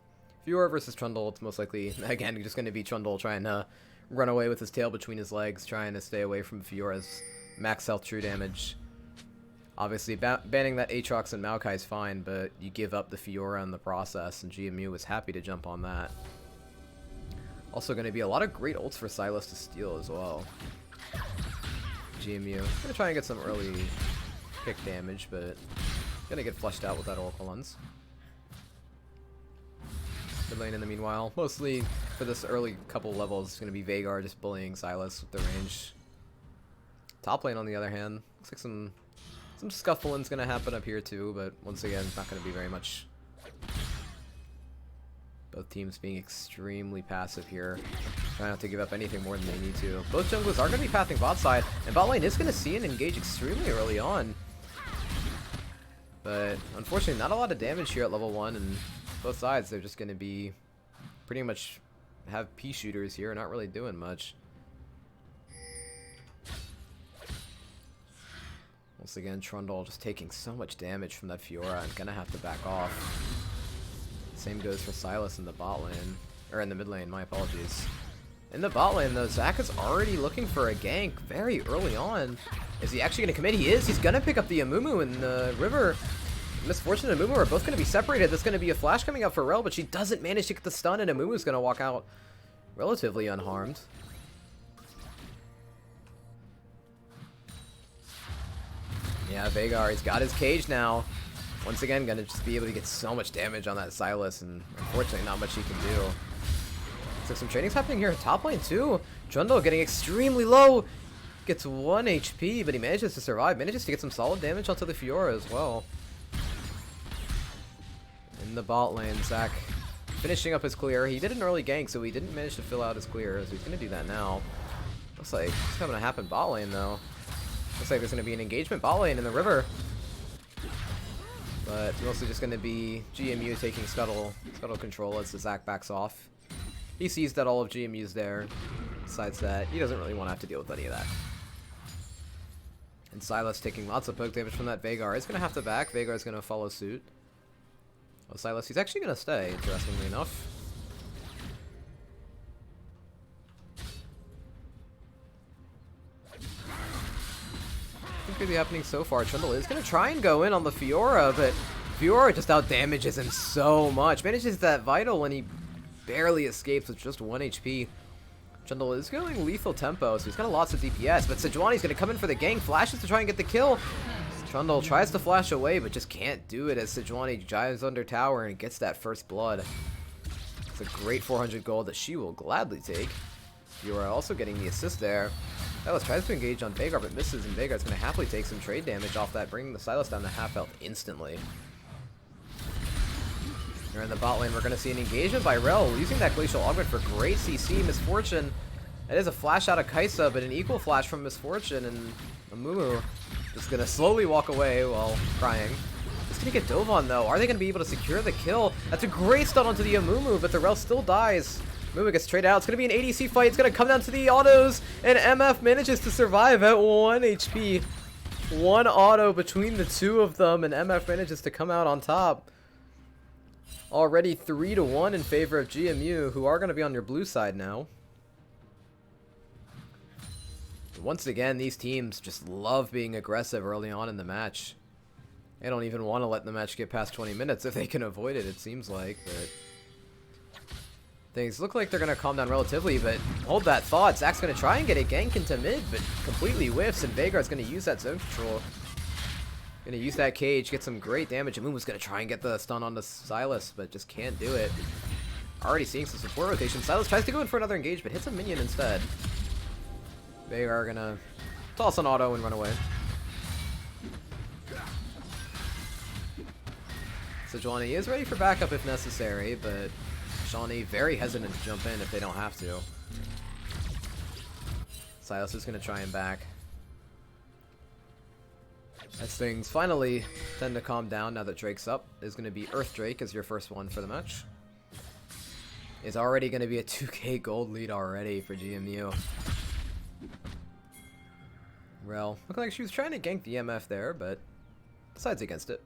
Fiora versus Trundle, it's most likely, again, just going to be Trundle trying to run away with his tail between his legs, trying to stay away from Fiora's max health true damage. Obviously, banning that Aatrox and Maokai is fine, but you give up the Fiora in the process, and GMU was happy to jump on that. Also going to be a lot of great ults for Sylas to steal as well. GMU going to try and get some early kick damage, but going to get flushed out with that Oracle Lens. Mid lane in the meanwhile, mostly for this early couple levels, it's going to be Veigar just bullying Sylas with the range. Top lane, on the other hand, looks like some scuffling's going to happen up here too, but once again, it's not going to be very much. Both teams being extremely passive here. Trying not to give up anything more than they need to. Both junglers are going to be pathing bot side, and bot lane is going to see and engage extremely early on. But unfortunately, not a lot of damage here at level 1, and both sides, they're just going to be pretty much have pea shooters here, not really doing much. Once again, Trundle just taking so much damage from that Fiora and gonna have to back off. Same goes for Sylas in the bot lane, or in the mid lane, my apologies. In the bot lane though, Zac is already looking for a gank very early on. Is he actually gonna commit? He is! He's gonna pick up the Amumu in the river. Misfortune and Amumu are both gonna be separated. There's gonna be a flash coming out for Rel, but she doesn't manage to get the stun, and Amumu's gonna walk out relatively unharmed. Yeah, Veigar, he's got his cage now. Once again, gonna just be able to get so much damage on that Sylas, and unfortunately not much he can do. Looks like some training's happening here at top lane too. Trundle getting extremely low. Gets 1 HP, but he manages to survive. Manages to get some solid damage onto the Fiora as well. In the bot lane, Zac finishing up his clear. He did an early gank, so he didn't manage to fill out his clear, so he's gonna do that now. Looks like it's having to happen bot lane though. Looks like there's going to be an engagement bot lane in the river. But mostly just going to be GMU taking scuttle control as the Zac backs off. He sees that all of GMU's there. Besides that, he doesn't really want to have to deal with any of that. And Sylas taking lots of poke damage from that Veigar. He's going to have to back. Veigar's going to follow suit. Oh, Sylas, he's actually going to stay, interestingly enough. Could be happening so far. Trundle is going to try and go in on the Fiora, but Fiora just out damages him so much. Manages that vital and he barely escapes with just 1 HP. Trundle is going lethal tempo, so he's got lots of DPS, but Sejuani's going to come in for the gank, flashes to try and get the kill. Trundle tries to flash away, but just can't do it as Sejuani dives under tower and gets that first blood. It's a great 400 gold that she will gladly take. Fiora also getting the assist there. Sylas tries to engage on Veigar, but misses, and Veigar's going to happily take some trade damage off that, bringing the Sylas down to half health instantly. Here in the bot lane, we're going to see an engagement by Rel, using that Glacial Augment for great CC. Misfortune, that is a flash out of Kaisa, but an equal flash from Misfortune, and Amumu just going to slowly walk away while crying. It's going to get dove on, though. Are they going to be able to secure the kill? That's a great stun onto the Amumu, but the Rel still dies. Amumu gets traded out. It's going to be an ADC fight. It's going to come down to the autos, and MF manages to survive at 1 HP. 1 auto between the two of them, and MF manages to come out on top. Already 3-1 in favor of GMU, who are going to be on your blue side now. Once again, these teams just love being aggressive early on in the match. They don't even want to let the match get past 20 minutes if they can avoid it, it seems like, but things look like they're going to calm down relatively, but hold that thought. Zac's going to try and get a gank into mid, but completely whiffs, and Veigar's going to use that zone control. Gonna use that cage, get some great damage. Amumu's gonna try and get the stun on the Silas, but just can't do it. Already seeing some support rotation. Silas tries to go in for another engage, but hits a minion instead. They are gonna toss an auto and run away. So Shawnee is ready for backup if necessary, but Shawnee very hesitant to jump in if they don't have to. Silas is gonna try and back. As things finally tend to calm down now that Drake's up, is going to be Earth Drake as your first one for the match. Is already going to be a 2k gold lead already for GMU. Rel, looking like she was trying to gank the MF there, but decides against it.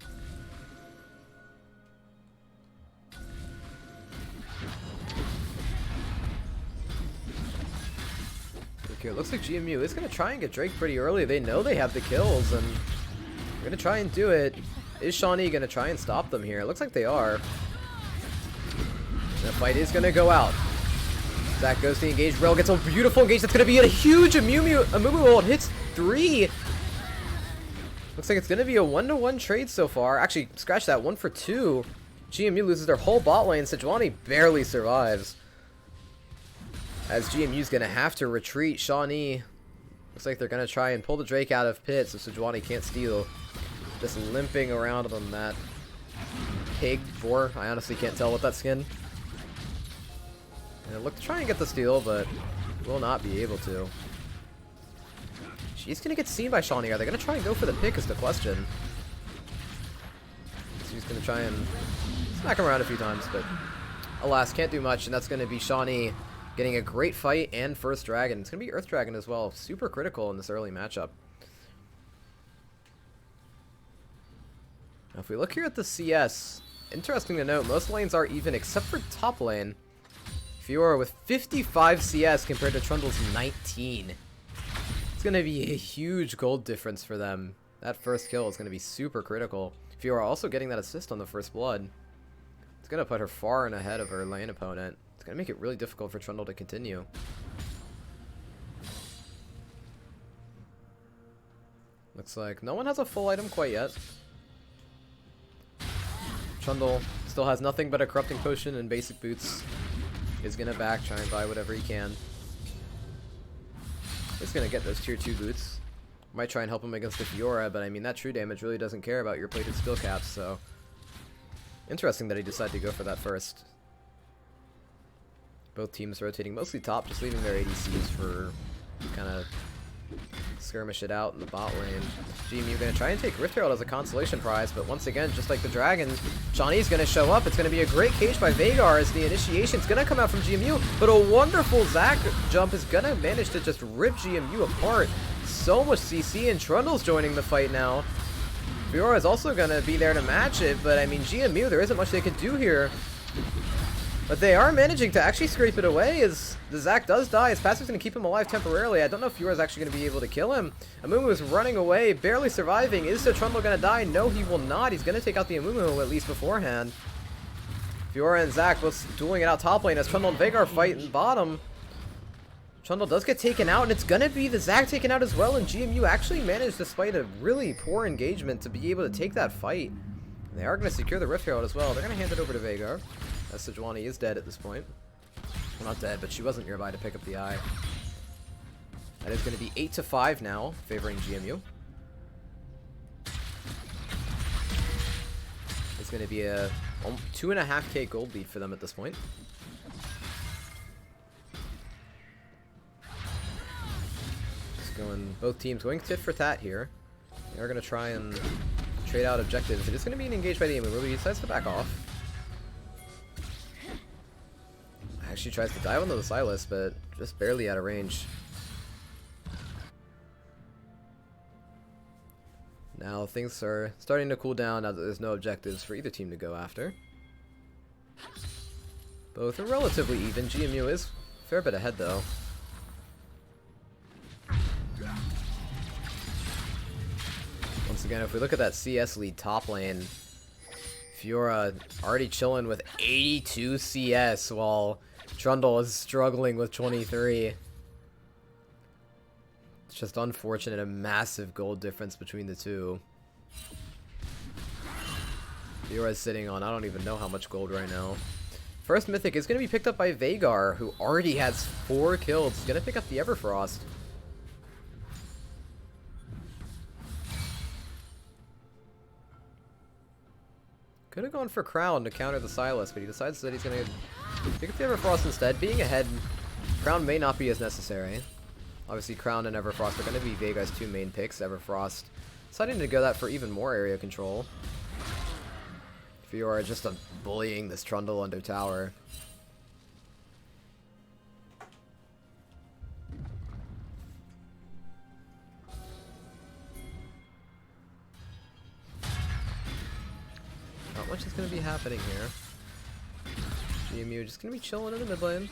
Okay, it looks like GMU is going to try and get Drake pretty early. They know they have the kills, and they're going to try and do it. Is Shawnee going to try and stop them here? It looks like they are. The fight is going to go out. Zach goes to engage. Rel gets a beautiful engage. That's going to be a huge Amumu ult. Hits 3. Looks like it's going to be a 1-to-1 trade so far. Actually, scratch that. 1 for 2. GMU loses their whole bot lane. Sejuani barely survives. As GMU's going to have to retreat. Shawnee looks like they're going to try and pull the Drake out of pit so Sejuani can't steal. Just limping around on that pig boar. I honestly can't tell with that skin. And look to try and get the steal, but will not be able to. She's going to get seen by Shawnee. Are they going to try and go for the pick is the question. She's going to try and smack him around a few times, but alas, can't do much. And that's going to be Shawnee getting a great fight and first dragon. It's going to be Earth Dragon as well. Super critical in this early matchup. Now if we look here at the CS, interesting to note, most lanes are even except for top lane. Fiora with 55 CS compared to Trundle's 19. It's going to be a huge gold difference for them. That first kill is going to be super critical. Fiora also getting that assist on the first blood. It's going to put her far and ahead of her lane opponent. It's going to make it really difficult for Trundle to continue. Looks like no one has a full item quite yet. Trundle still has nothing but a corrupting potion and basic boots. Is gonna back, try and buy whatever he can. He's gonna get those tier 2 boots. Might try and help him against the Fiora, but I mean that true damage really doesn't care about your plated skill caps, so interesting that he decided to go for that first. Both teams rotating mostly top, just leaving their ADCs for kind of skirmish it out in the bot lane. GMU gonna try and take Rift Herald as a consolation prize, but once again, just like the Dragon, Shawnee's gonna show up. It's gonna be a great cage by Veigar as the initiation's gonna come out from GMU, but a wonderful Zac jump is gonna manage to just rip GMU apart. So much CC, and Trundle's joining the fight now. Fiora is also gonna be there to match it, but I mean GMU, there isn't much they could do here. But they are managing to actually scrape it away as the Zac does die. His passive's going to keep him alive temporarily. I don't know if Fiora's actually going to be able to kill him. Amumu is running away, barely surviving. Is the Trundle going to die? No, he will not. He's going to take out the Amumu at least beforehand. Fiora and Zac both dueling it out top lane as Trundle and Veigar fight in bottom. Trundle does get taken out, and it's going to be the Zac taken out as well. And GMU actually managed, despite a really poor engagement, to be able to take that fight. And they are going to secure the Rift Herald as well. They're going to hand it over to Veigar. As Sejuani is dead at this point. Well, not dead, but she wasn't nearby to pick up the eye. That is going to be 8-5 now, favoring GMU. It's going to be a 2.5k gold lead for them at this point. Just going, both teams going tit for tat here. They're going to try and trade out objectives. It is going to be an engage by the Amumu. He decides to back off. Actually tries to dive onto the Silas, but just barely out of range. Now things are starting to cool down now that there's no objectives for either team to go after. Both are relatively even. GMU is a fair bit ahead though. Once again, if we look at that CS lead top lane, Fiora already chilling with 82 CS while Trundle is struggling with 23. It's just unfortunate, a massive gold difference between the two. Fiora's sitting on I don't even know how much gold right now. First Mythic is going to be picked up by Vhagar, who already has 4 kills. He's going to pick up the Everfrost. Could have gone for Crown to counter the Sylas, but he decides that he's going to pick up the Everfrost instead. Being ahead, Crown may not be as necessary. Obviously, Crown and Everfrost are going to be Vega's 2 main picks. Everfrost deciding to go that for even more area control. Fiora just bullying this Trundle under tower. Not much is going to be happening here. GMU just going to be chilling in the mid lane.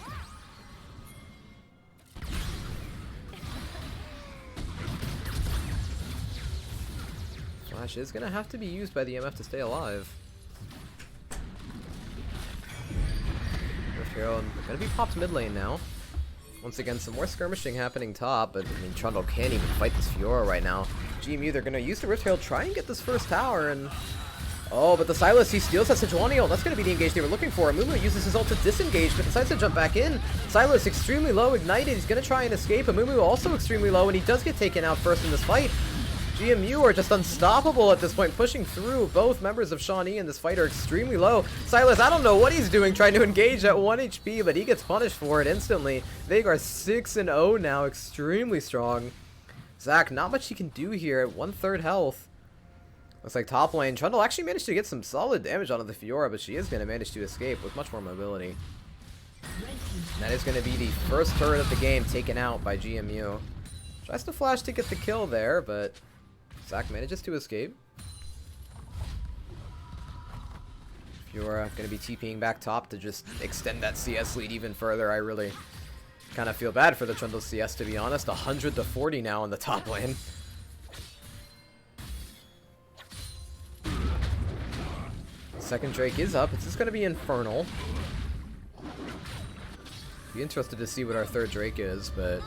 Flash is going to have to be used by the MF to stay alive. Hero going to be popped mid lane now. Once again, some more skirmishing happening top, but I mean, Trundle can't even fight this Fiora right now. GMU, they're going to use the Rift Herald, try and get this first tower, and oh, but the Sylas, he steals that Sejuani ult. That's going to be the engage they were looking for. Amumu uses his ult to disengage, but decides to jump back in. Sylas extremely low, ignited. He's going to try and escape. Amumu also extremely low, and he does get taken out first in this fight. GMU are just unstoppable at this point, pushing through. Both members of Shawnee in this fight are extremely low. Sylas, I don't know what he's doing, trying to engage at 1 HP, but he gets punished for it instantly. Vhagar 6-0 now, extremely strong. Zach, not much he can do here at 1/3 health. Looks like top lane. Trundle actually managed to get some solid damage onto the Fiora, but she is going to manage to escape with much more mobility. And that is going to be the first turret of the game taken out by GMU. Tries to flash to get the kill there, but Zach manages to escape. Fiora going to be TPing back top to just extend that CS lead even further. I really kind of feel bad for the Trundle CS, to be honest. 100-40 now in the top lane. Second Drake is up. It's just going to be Infernal. Be interested to see what our third Drake is, but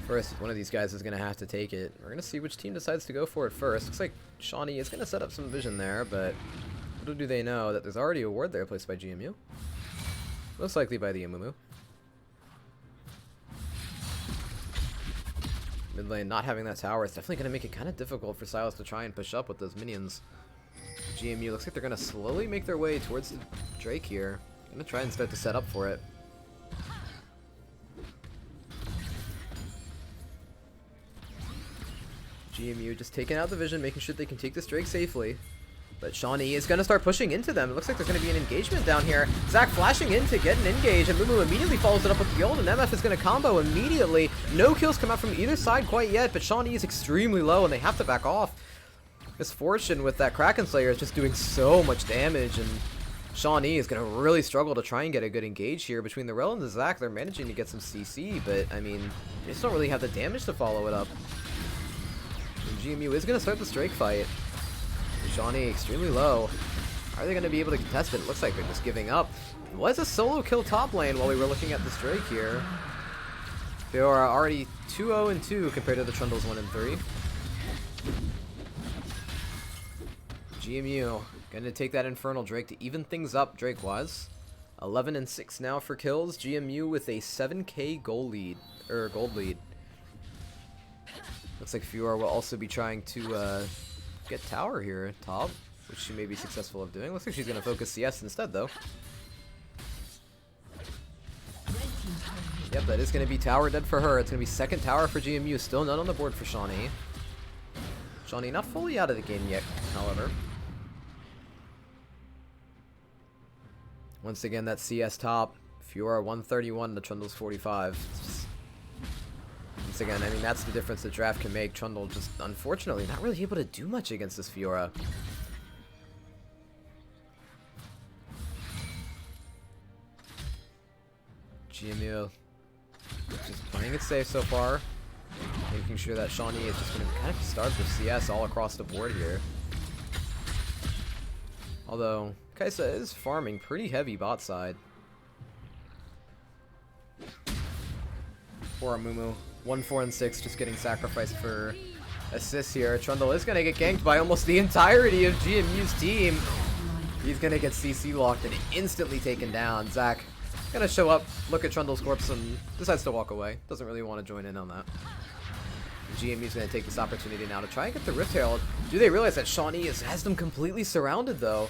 first, one of these guys is going to have to take it. We're going to see which team decides to go for it first. Looks like Shawnee is going to set up some vision there, but little do they know that there's already a ward there placed by GMU. Most likely by the Amumu. Mid lane not having that tower is definitely going to make it kind of difficult for Sylas to try and push up with those minions. GMU looks like they're going to slowly make their way towards the Drake here. Going to try and start to set up for it. GMU just taking out the vision, making sure they can take this Drake safely. But Shawnee is going to start pushing into them. It looks like there's going to be an engagement down here. Zach flashing in to get an engage, and Mumu immediately follows it up with the ult, and MF is going to combo immediately. No kills come out from either side quite yet, but Shawnee is extremely low, and they have to back off. Misfortune with that Kraken Slayer is just doing so much damage, and Shawnee is going to really struggle to try and get a good engage here. Between the Rel and the Zach, they're managing to get some CC, but, I mean, they just don't really have the damage to follow it up. And GMU is going to start the Drake fight. Shawnee extremely low. Are they going to be able to contest it? It looks like they're just giving up. It was a solo kill top lane while we were looking at this Drake here. They are already 2-0-2 compared to the Trundles 1-3. GMU going to take that Infernal Drake to even things up Drake-wise. 11-6 now for kills. GMU with a 7k gold lead. Looks like Fiora will also be trying to get tower here top, which she may be successful of doing. Looks like she's going to focus CS instead, though. Yep, that is going to be tower dead for her. It's going to be second tower for GMU. Still none on the board for Shawnee. Shawnee not fully out of the game yet, however. Once again, that CS top. Fiora 131, the Trundle's 45. Once again, I mean, that's the difference that draft can make. Trundle just, unfortunately, not really able to do much against this Fiora. GMU just playing it safe so far. Making sure that Shawnee is just going to kind of start with CS all across the board here. Although, Kaisa is farming pretty heavy bot side. Poor Amumu. 1, 4, and 6 just getting sacrificed for assists here. Trundle is going to get ganked by almost the entirety of GMU's team. He's gonna get CC locked and instantly taken down. Zach gonna show up, look at Trundle's corpse, and decides to walk away. Doesn't really want to join in on that. GMU's gonna take this opportunity now to try and get the Rift Herald. Do they realize that Shawnee has them completely surrounded, though?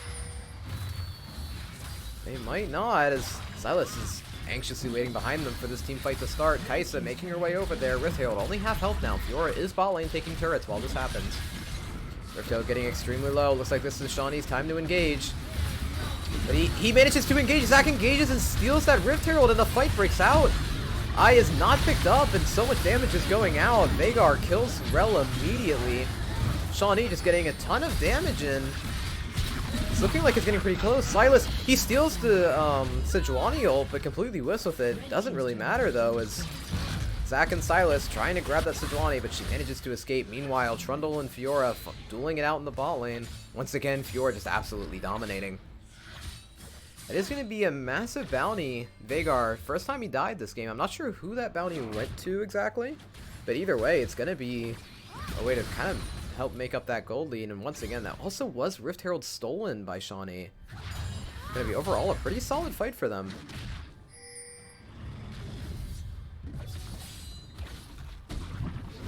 They might not, as Silas is anxiously waiting behind them for this team fight to start. Kaisa making her way over there. Rift Herald only half health now. Fiora is bot lane taking turrets while this happens. Rift Herald getting extremely low. Looks like this is Shawnee's time to engage. But he manages to engage. Zach engages and steals that Rift Herald, and the fight breaks out. Eye is not picked up, and so much damage is going out. Veigar kills Rel immediately. Shawnee just getting a ton of damage in. It's looking like it's getting pretty close. Silas, he steals the Sejuani ult, but completely whiffs with it. Doesn't really matter, though, as Zach and Silas trying to grab that Sejuani, but she manages to escape. Meanwhile, Trundle and Fiora dueling it out in the bot lane. Once again, Fiora just absolutely dominating. It is going to be a massive bounty. Veigar, first time he died this game. I'm not sure who that bounty went to exactly, but either way, it's going to be a way to kind of help make up that gold lead. And once again, that also was Rift Herald stolen by Shawnee. It's going to be overall a pretty solid fight for them.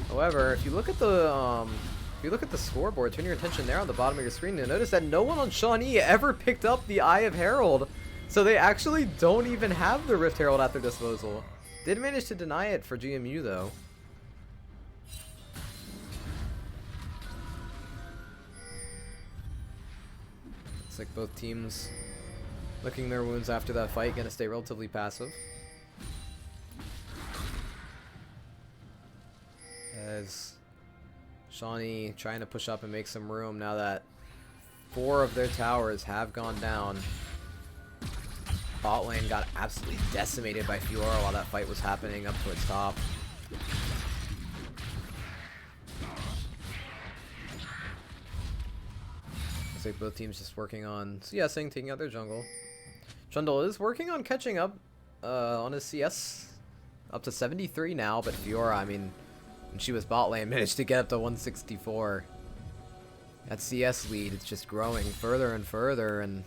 However, if you look at the scoreboard, turn your attention there on the bottom of your screen, you'll notice that no one on Shawnee ever picked up the Eye of Herald. So they actually don't even have the Rift Herald at their disposal. Did manage to deny it for GMU, though. Looks like both teams licking their wounds after that fight, gonna stay relatively passive. As Shawnee trying to push up and make some room now that 4 of their towers have gone down. Bot lane got absolutely decimated by Fiora while that fight was happening up towards top. Looks like both teams just working on CSing, taking out their jungle. Trundle is working on catching up on his CS, up to 73 now, but Fiora, I mean, when she was bot lane, managed to get up to 164. That CS lead is just growing further and further, and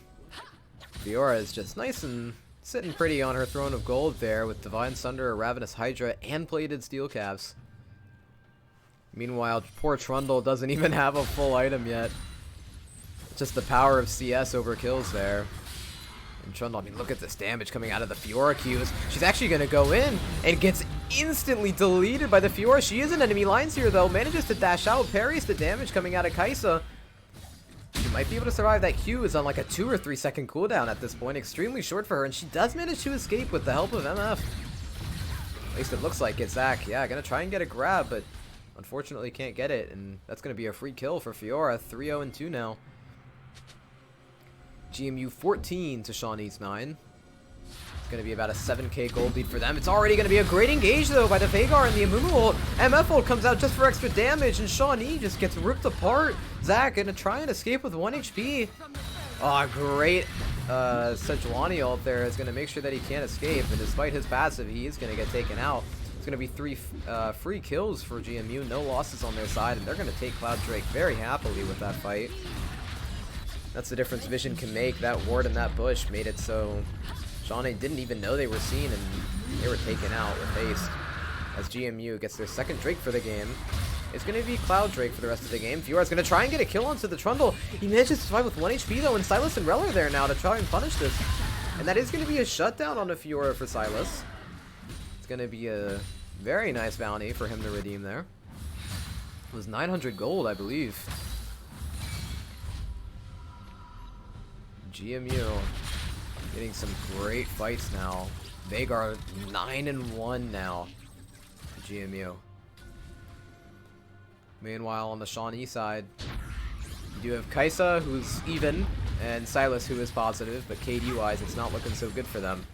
Fiora is just nice and sitting pretty on her throne of gold there with Divine Sunder, a Ravenous Hydra, and plated steel caps. Meanwhile, poor Trundle doesn't even have a full item yet. Just the power of CS overkills there. And Trundle, I mean, look at this damage coming out of the Fiora Qs. She's actually going to go in and gets instantly deleted by the Fiora. She is in enemy lines here, though. Manages to dash out, parries the damage coming out of Kaisa. She might be able to survive. That Q is on like a 2 or 3 second cooldown at this point. Extremely short for her, and she does manage to escape with the help of MF. At least it looks like it. Zach, yeah, going to try and get a grab, but unfortunately can't get it, and that's going to be a free kill for Fiora. 3-0-2 now. GMU 14 to Shawnee's 9. It's going to be about a 7k gold lead for them. It's already going to be a great engage, though, by the Veigar and the Amumu ult. MF ult comes out just for extra damage, and Shawnee just gets ripped apart. Zach going to try and escape with 1 HP. Oh, great Sejuani ult there is going to make sure that he can't escape, and despite his passive, he is going to get taken out. It's going to be 3 free kills for GMU, no losses on their side, and they're going to take Cloud Drake very happily with that fight. That's the difference Vision can make. That ward in that bush made it so Shawnee didn't even know they were seen, and they were taken out with haste. As GMU gets their second Drake for the game. It's going to be Cloud Drake for the rest of the game. Fiora's going to try and get a kill onto the Trundle. He manages to survive with 1 HP, though, and Silas and Rel are there now to try and punish this. And that is going to be a shutdown on a Fiora for Silas. It's going to be a very nice bounty for him to redeem there. It was 900 gold, I believe. GMU getting some great fights now. Veigar 9-1 now. GMU. Meanwhile, on the Shawnee side, you do have Kaisa, who's even, and Silas, who is positive, but KD-wise, it's not looking so good for them.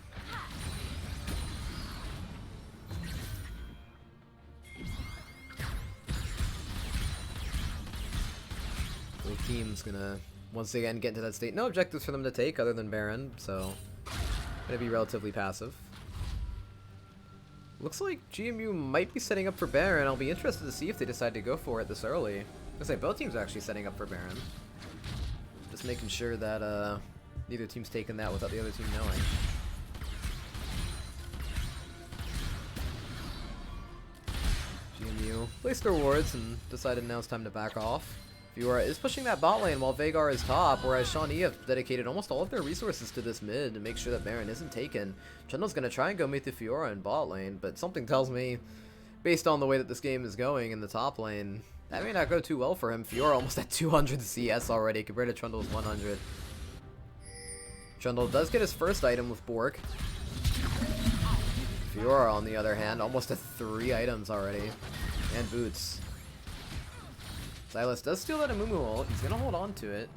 Both teams gonna once again get into that state. No objectives for them to take other than Baron, so gonna be relatively passive. Looks like GMU might be setting up for Baron. I'll be interested to see if they decide to go for it this early. I say both teams are actually setting up for Baron. Just making sure that Neither team's taken that without the other team knowing. GMU placed their wards and decided now it's time to back off. Fiora is pushing that bot lane while Veigar is top, whereas Shawnee have dedicated almost all of their resources to this mid to make sure that Baron isn't taken. Trundle's going to try and go meet the Fiora in bot lane, but something tells me, based on the way that this game is going in the top lane, that may not go too well for him. Fiora almost at 200 CS already compared to Trundle's 100. Trundle does get his first item with Bork. Fiora, on the other hand, almost at 3 items already. And boots. Silas does steal that Amumu ult. He's going to hold on to it.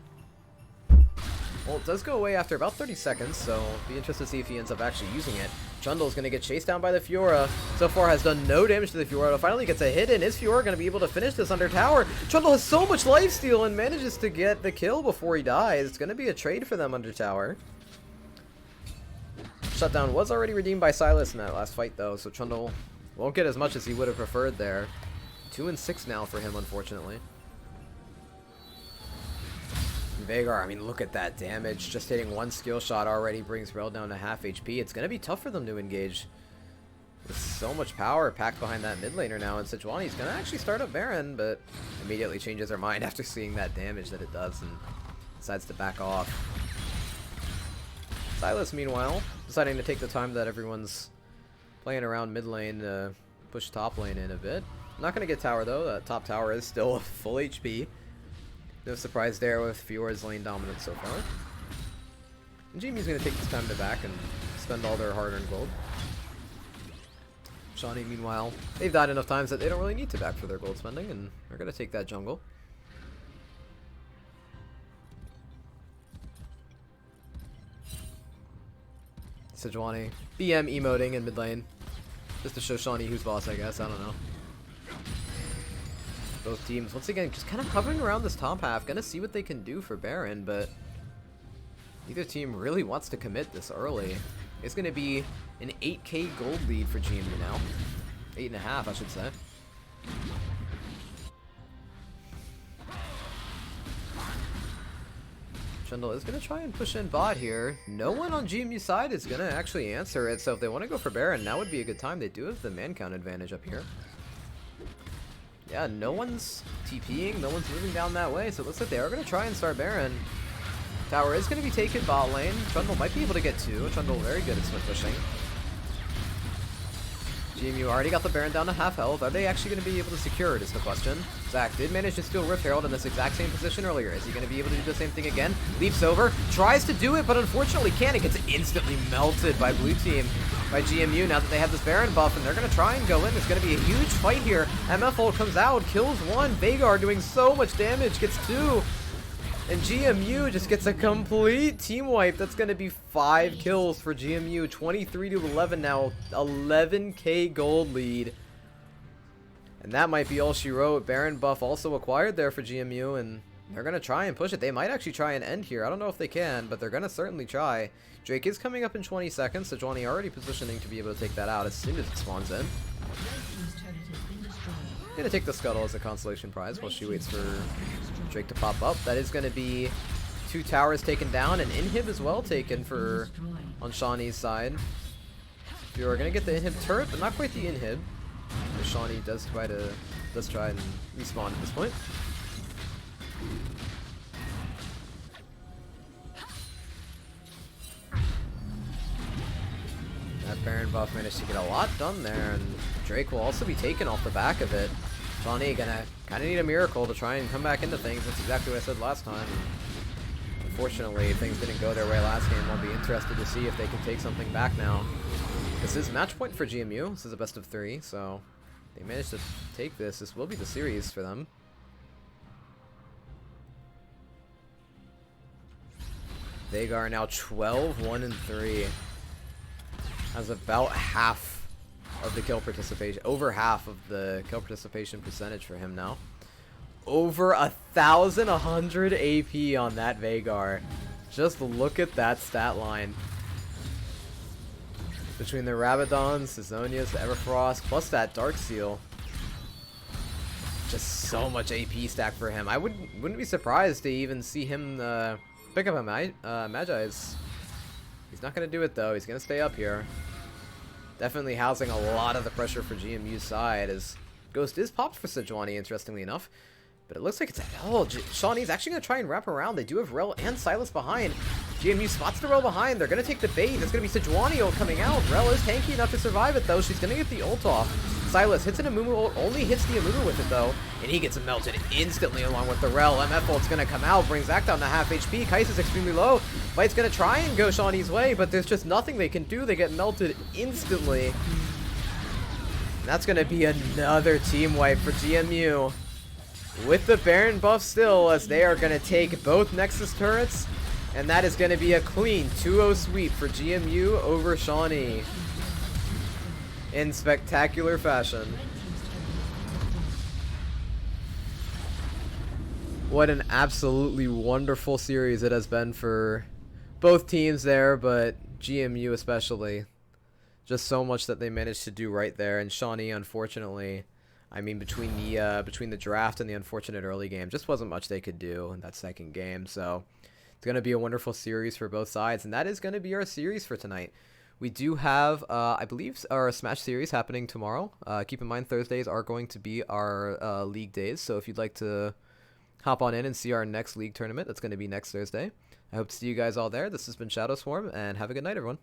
Well, it does go away after about 30 seconds, so be interested to see if he ends up actually using it. Trundle's going to get chased down by the Fiora. So far has done no damage to the Fiora. Finally gets a hit in. Is Fiora going to be able to finish this under tower? Trundle has so much lifesteal and manages to get the kill before he dies. It's going to be a trade for them under tower. Shutdown was already redeemed by Silas in that last fight, though, so Trundle won't get as much as he would have preferred there. 2 and 6 now for him, unfortunately. Veigar, I mean, look at that damage. Just hitting 1 skill shot already brings Rel down to half HP. It's going to be tough for them to engage. With so much power packed behind that mid laner now, and Sejuani's going to actually start up Baron, but immediately changes her mind after seeing that damage that it does and decides to back off. Silas, meanwhile, deciding to take the time that everyone's playing around mid lane to push top lane in a bit. Not going to get tower, though. That top tower is still full HP. No surprise there with Fiora's lane dominance so far. And GMU's going to take this time to back and spend all their hard-earned gold. Shawnee, meanwhile, they've died enough times that they don't really need to back for their gold spending, and they're going to take that jungle. Sejuani, BM emoting in mid lane. Just to show Shawnee who's boss, I guess. I don't know. Both teams, once again, just kind of hovering around this top half. Gonna see what they can do for Baron, but neither team really wants to commit this early. It's gonna be an 8k gold lead for GMU now. 8.5, I should say. Trundle is going to try and push in bot here. No one on GMU's side is going to actually answer it, so if they want to go for Baron, now would be a good time. They do have the man count advantage up here. Yeah, no one's TPing, no one's moving down that way, so it looks like they are going to try and start Baron. Tower is going to be taken bot lane. Trundle might be able to get 2. Trundle very good at split pushing. GMU already got the Baron down to half health. Are they actually going to be able to secure it is the question. Zach did manage to steal Rift Herald in this exact same position earlier. Is he going to be able to do the same thing again? Leaps over, tries to do it, but unfortunately can't. It gets instantly melted by blue team, by GMU, now that they have this Baron buff, and they're going to try and go in. There's going to be a huge fight here. MF ult comes out, kills 1. Veigar doing so much damage, gets 2. And GMU just gets a complete team wipe. That's going to be 5 kills for GMU. 23 to 11 now. 11k gold lead. And that might be all she wrote. Baron buff also acquired there for GMU. And they're going to try and push it. They might actually try and end here. I don't know if they can, but they're going to certainly try. Drake is coming up in 20 seconds. So Shawnee already positioning to be able to take that out as soon as it spawns in. Gonna take the Scuttle as a consolation prize while she waits for Drake to pop up. That is gonna be 2 towers taken down, and inhib as well taken for on Shawnee's side. You're gonna get the inhib turret, but not quite the inhib. Shawnee does try and respawn at this point. That Baron buff managed to get a lot done there, and Drake will also be taken off the back of it. Shawnee gonna kind of need a miracle to try and come back into things. That's exactly what I said last time. Unfortunately, things didn't go their way last game. I'll be interested to see if they can take something back now. This is match point for GMU. This is a best of 3, so they managed to take this. This will be the series for them. Veigar now 12, 1 and 3. Has about half of the kill participation, over half of the kill participation percentage for him now. Over 1,100 AP on that Veigar. Just look at that stat line. Between the Rabadons, Sizonias, the Everfrost, plus that Dark Seal. Just so much AP stack for him. I wouldn't be surprised to even see him pick up a Magi's. He's not going to do it, though. He's going to stay up here. Definitely housing a lot of the pressure for GMU's side, as Ghost is popped for Shawnee, interestingly enough. But it looks like it's a hell. Shawnee's actually going to try and wrap around. They do have Rel and Silas behind. GMU spots the Rel behind. They're going to take the bait. It's going to be Sejuani coming out. Rel is tanky enough to survive it, though. She's going to get the ult off. Silas hits an Amumu ult, only hits the Amumu with it, though. And he gets melted instantly along with the Rel. MF ult's going to come out, brings Zach down to half HP. Kais is extremely low. Fight's going to try and go Shawnee's way, but there's just nothing they can do. They get melted instantly. And that's going to be another team wipe for GMU. With the Baron buff still, as they are going to take both Nexus turrets, and that is going to be a clean 2-0 sweep for GMU over Shawnee in spectacular fashion. What an absolutely wonderful series it has been for both teams there, but GMU especially. Just so much that they managed to do right there, and Shawnee, unfortunately, I mean, between the draft and the unfortunate early game, just wasn't much they could do in that second game. So it's going to be a wonderful series for both sides, and that is going to be our series for tonight. We do have, I believe, our Smash series happening tomorrow. Keep in mind, Thursdays are going to be our league days, so if you'd like to hop on in and see our next league tournament, that's going to be next Thursday. I hope to see you guys all there. This has been Shadow Swarm, and have a good night, everyone.